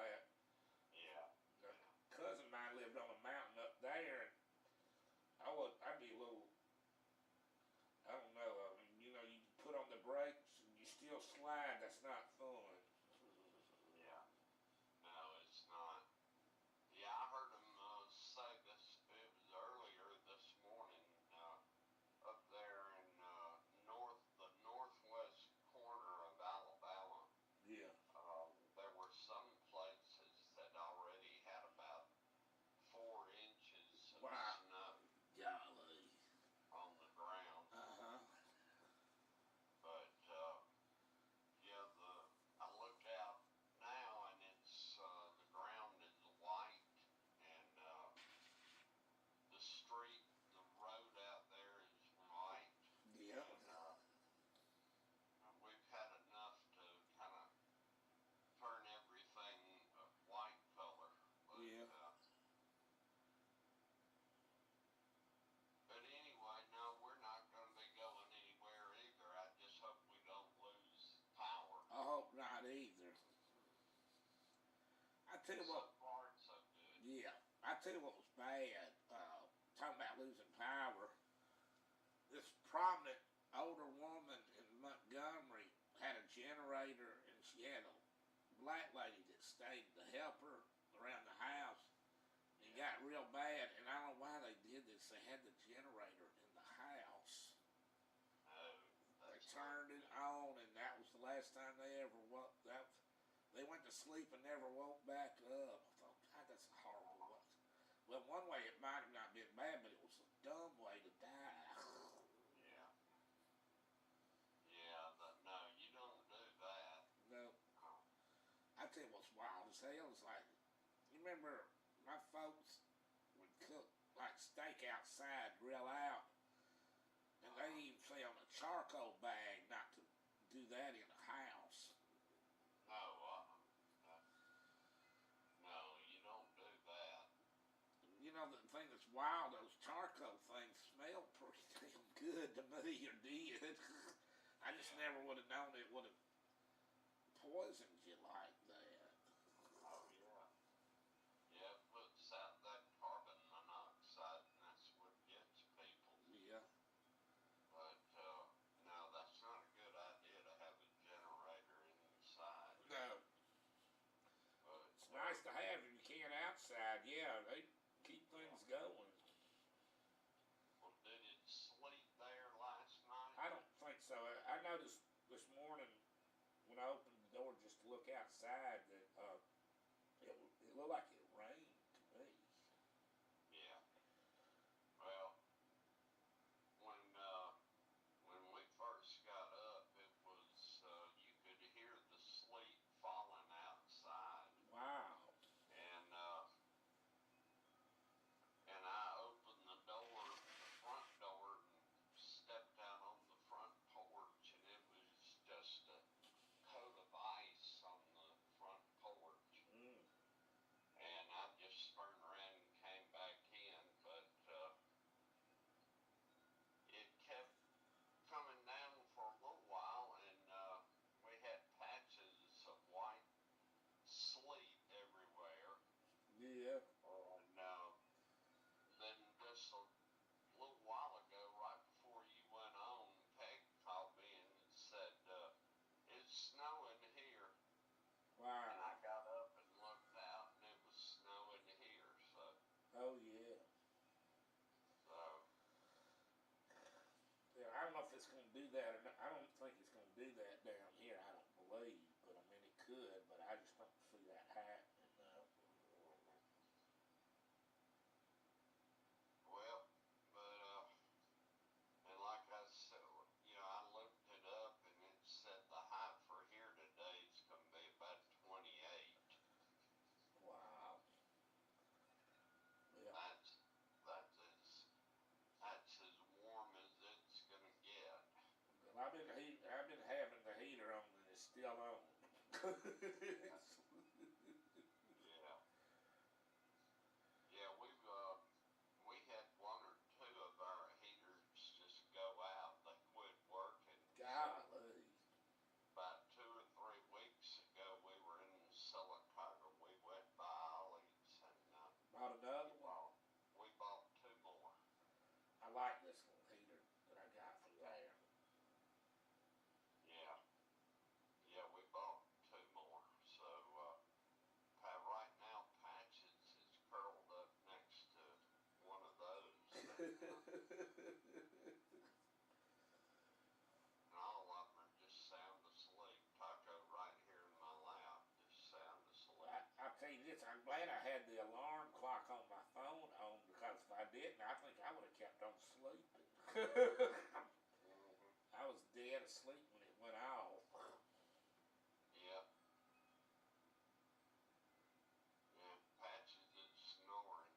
tell you So what, far, so good. yeah, I tell you what was bad. Talking about losing power. This prominent older woman in Montgomery had a generator, and she had a black lady that stayed to help her around the house. It got real bad, and I don't know why they did this. They had the generator in the house. Oh, They that's turned it on, and that was the last time they ever woke. They went to sleep and never woke back up. I thought, God, that's a horrible way. Well, one way it might have not been bad, but it was a dumb way to die. Yeah. Yeah, no, you don't do that. No, Oh, I tell you what's wild as hell is like, you remember my folks would cook like steak outside, grill out, and they even say on a charcoal bag not to do that in a house. no, no, you don't do that. You know, the thing that's wild, those charcoal things smell pretty damn good to me, or did. I just Yeah. never would have known it would have poisoned you like that. Oh, yeah. Yeah, it puts out that carbon monoxide, and that's what gets people. Yeah. But, no, that's not a good idea to have a generator inside. No, But, it's nice to have if you can outside. Yeah, they keep things going. well, did it sleep there last night? I don't think so. I noticed this morning when I opened the door just to look outside that it looked like it rained to me. Yeah. Well, when we first got up, it was, you could hear the sleet falling outside. Wow. And I opened the door, the front door, and stepped out on the front porch, and it was just a coat of ice on the front porch. Mm. And I just turned around and came back in, but it kept coming down for a little while, and we had patches of white sleet everywhere. Yeah. And then just a little while ago, right before you went on, Peg called me and said, it's snowing here. And Wow. I got up and looked out, and it was snowing here. Oh yeah. So Yeah, I don't know if it's going to do that or not. I don't think it's going to do that down here. I don't believe, but I mean it could. But I just don't see that happening. No. well, but and like I said, I looked it up, and it said the high for here today is going to be about 28. Wow. Yeah. That's as warm as it's gonna get. Well, I've been having the heater on and it's still on. Yeah. Yeah. Yeah, we had one or two of our heaters just go out. They quit working. Golly. About 2 or 3 weeks ago, we were in Silicaca. We went by Ollie's, and Bought another one. we bought 2 more. I like this little heater that I got from there. Yeah. Yeah, we bought 2 more. So, right now, Patches is curled up next to one of those. And all of them are just sound asleep. Taco right here in my lap, just sound asleep. I'll tell you this, I'm glad I had the alarm clock on my phone on, because if I didn't, I think I would have kept on sleeping. I was dead asleep when it went off. Yep. Yeah, Patches is snoring.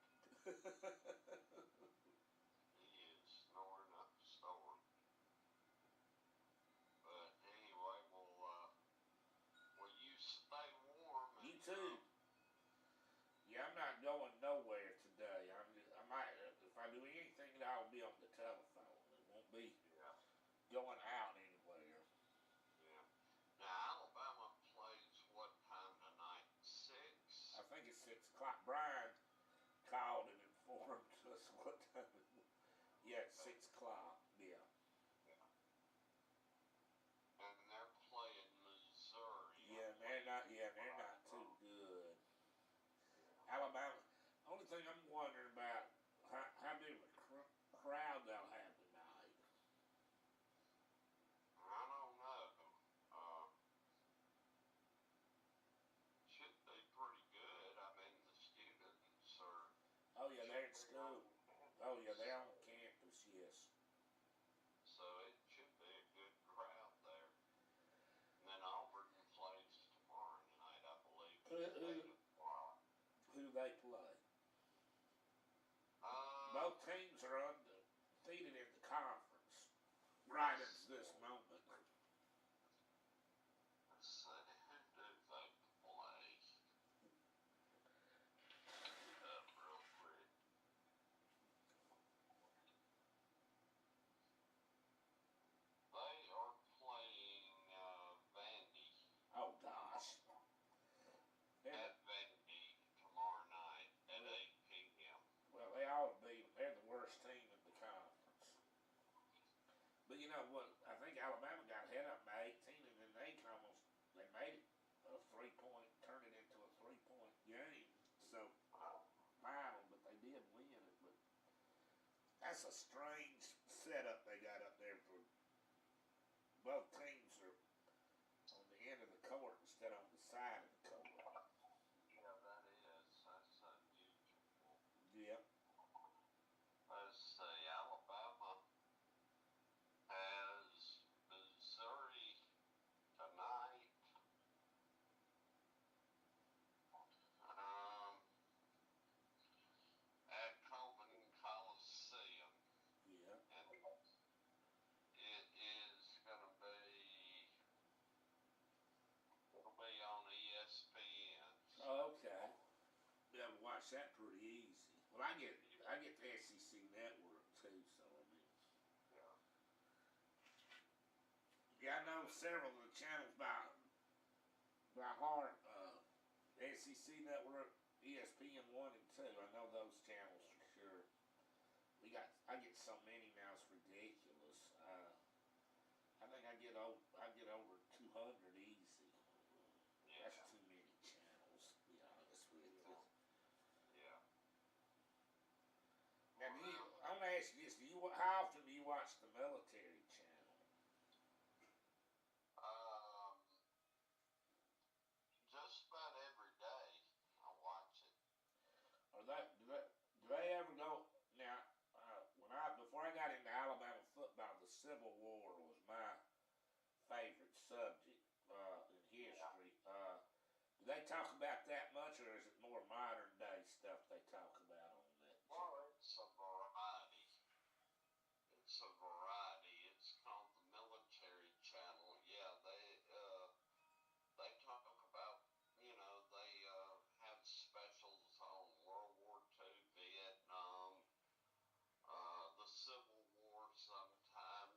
He is snoring up a storm. But anyway, will you stay warm? You too. Yeah, I'm not going nowhere today. I might, if I do anything, I'll be on the telephone. It won't be Yeah. going out anywhere. Yeah. Now, Alabama plays what time tonight? 6? I think Yeah, at 6 o'clock. Yeah. Yeah. And they're playing Missouri. Yeah, and they're not. Yeah, and they're not too good. Yeah. Alabama. Only thing I'm wondering about how big of a crowd they'll have tonight. I don't know. Uh, should be pretty good. I mean, the students are Oh yeah, they're should in be on school. Oh yeah, campus, they're on campus. Yes. so it should be a good crowd there. And then Auburn plays tomorrow night, I believe, Who at who 8 o'clock. who they play? Um, Both teams are undefeated in the conference right at this moment. let's see, who do they play? Up real quick. They are playing Vandy Oh gosh. They're the, at Vandy tomorrow night at 8 p.m. well, they ought to be. They're the worst team in the conference. But you know what? I think Alabama got ahead of them by 18, and then they made it a 3 point, turned it into a 3 point game. So final, but they did win it. But that's a strange setup they got up there for both teams are on the end of the court instead of on the side of the court. Yeah, that is. That's unusual. Yep. Let's see. Alabama has Missouri tonight. Um, at Coleman Coliseum, Yeah. and it is gonna be. It'll be on ESPN. Oh, okay. Be able to watch that pretty easy. Well, I get the SEC network too, so I mean, Yeah. yeah, I know several of the channels by heart. SEC network, ESPN 1 and 2. I know those channels for sure. I get so many now, it's ridiculous. I think I get over 200 easy. Yeah. That's too many channels, to be honest with you. Yeah. Now, I'm gonna ask you this: how often do you watch the military channel? Um, just about every day I watch it. Or do they ever go now? Before I got into Alabama football, the Civil War was my favorite subject in history. Do they talk about that much, or is it more modern day stuff they talk about on that channel? Well, it's a variety. It's a variety. It's called the Military Channel. Yeah, they talk about, they have specials on World War II, Vietnam, the Civil War sometimes.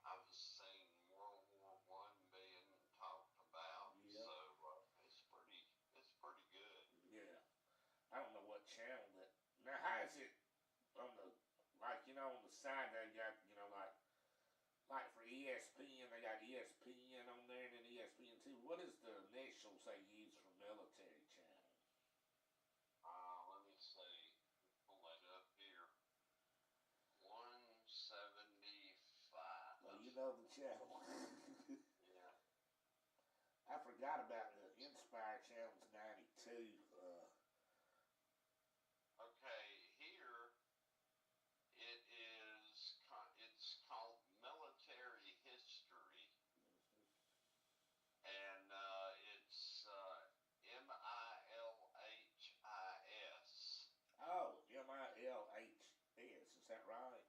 I've seen World War One being talked about, Yeah. so it's pretty good. Yeah. I don't know what channel that. Now, how is it on the on the side they got like for ESPN they got ESPN on there and then ESPN 2. What is the initials they use for military channel? Let me see. Pull that up here. 175. Well, you know the channel. Yeah. I forgot about the Inspire channel's 92. Okay, here it's called Military History, and it's MILHIS. Oh, MILHS. Is that right?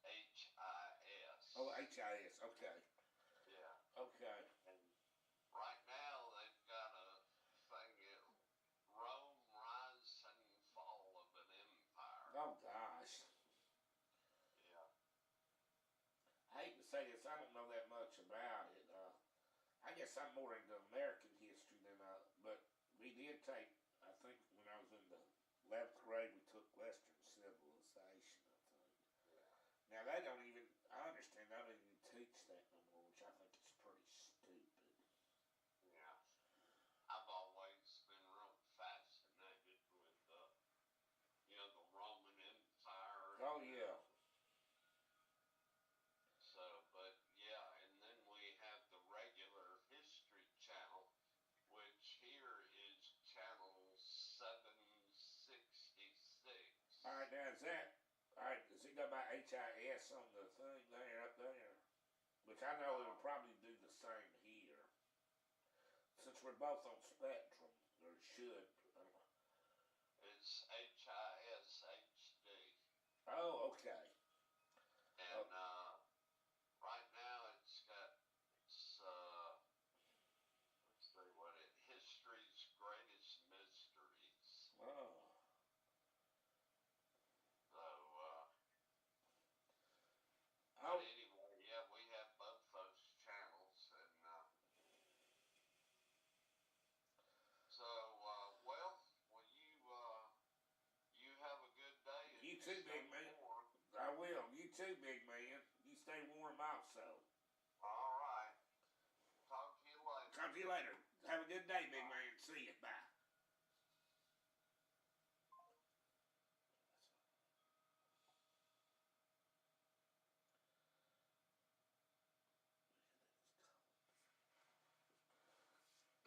MILHIS. Oh, HIS. Okay. Yeah. Okay. And right now they've got a thing at Rome, Rise and Fall of an Empire. Oh gosh. Yeah. I hate to say this. I don't know that much about it. I guess I'm more into American history than but we did take. I think when I was in the 11th grade, we took Western Civilization, I think. Yeah. Now, they don't even, I understand they don't even teach that no more, which I think is pretty stupid. Yeah. I've always been real fascinated with the Roman Empire. Oh, yeah. So, but yeah, and then we have the regular History Channel, which here is channel 766. All right, now, is that, all right, does it go by HIS on the thing there, up there? Which I know it'll probably do the same here. Since we're both on Spectrum, or it should. It's HISHD. Oh, okay. And right now it's let's see what History's Greatest Mysteries. Oh. So, but Oh, anyway, yeah, we have both those channels, and so, well, you have a good day, and you too, stay big man. warm. I will. You too, big man. You stay warm also. All right. Talk to you later. Talk to you later. Have a good day, big man. See you. Bye.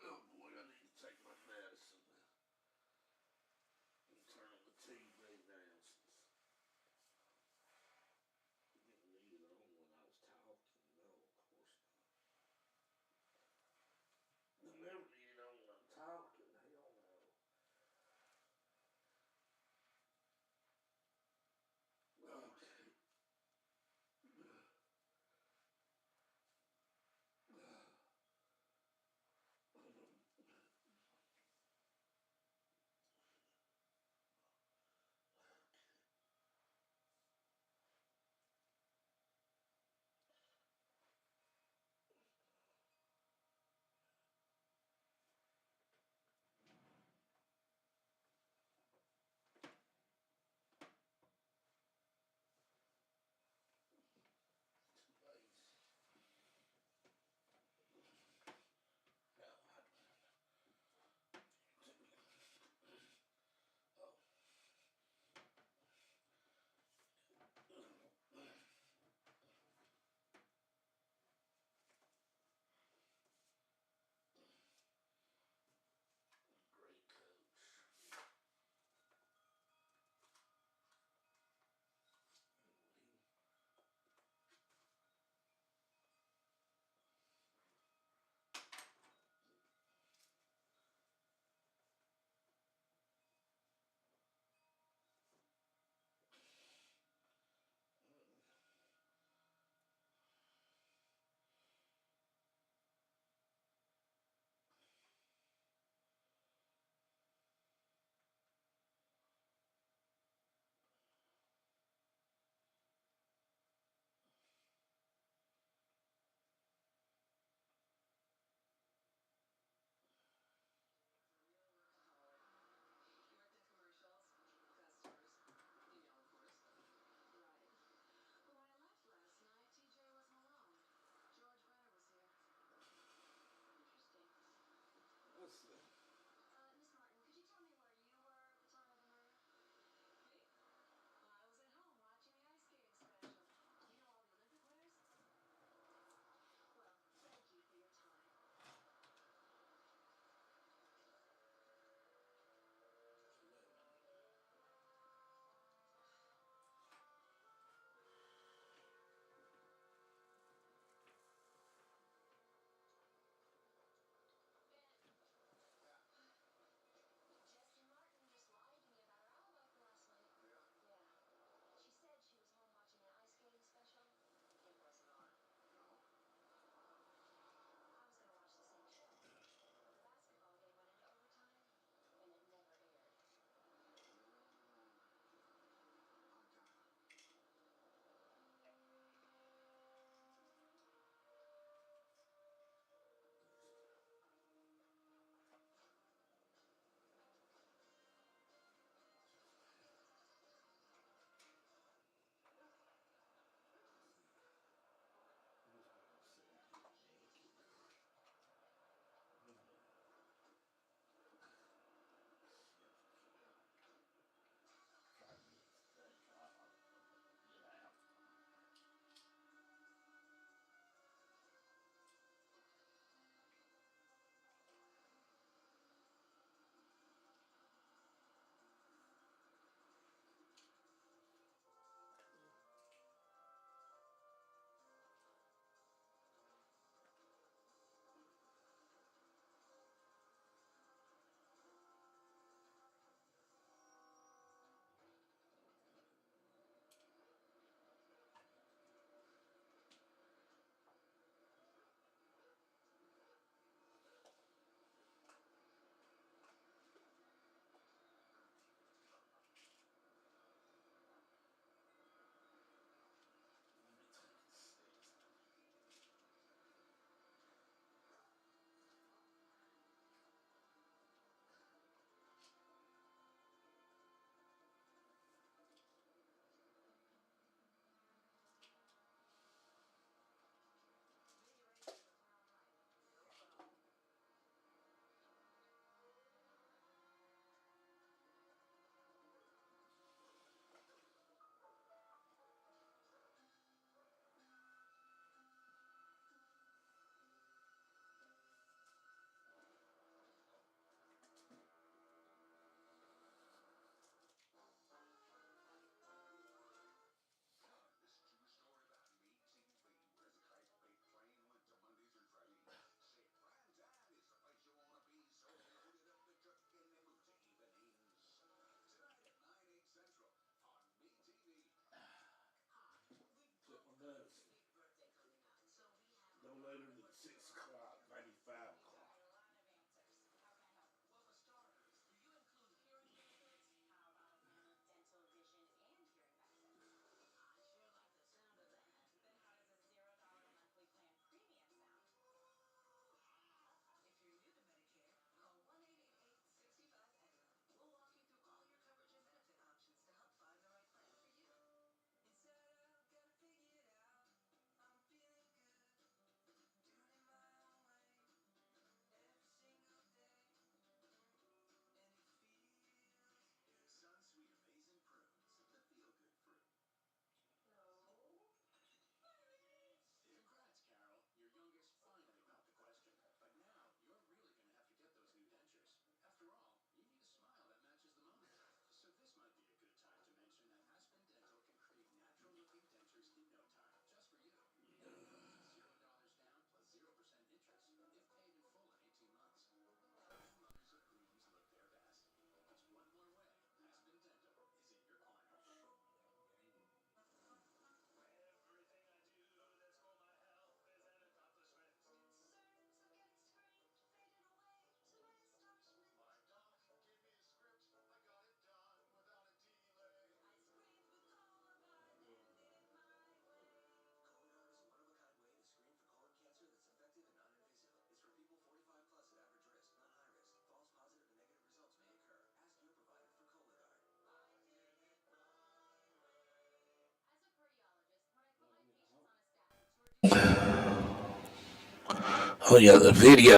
Oh boy, I need to take my medicine and turn on the TV now. I didn't need it on when I was talking. No, of course not. I never need it on when I'm Oh yeah, the video.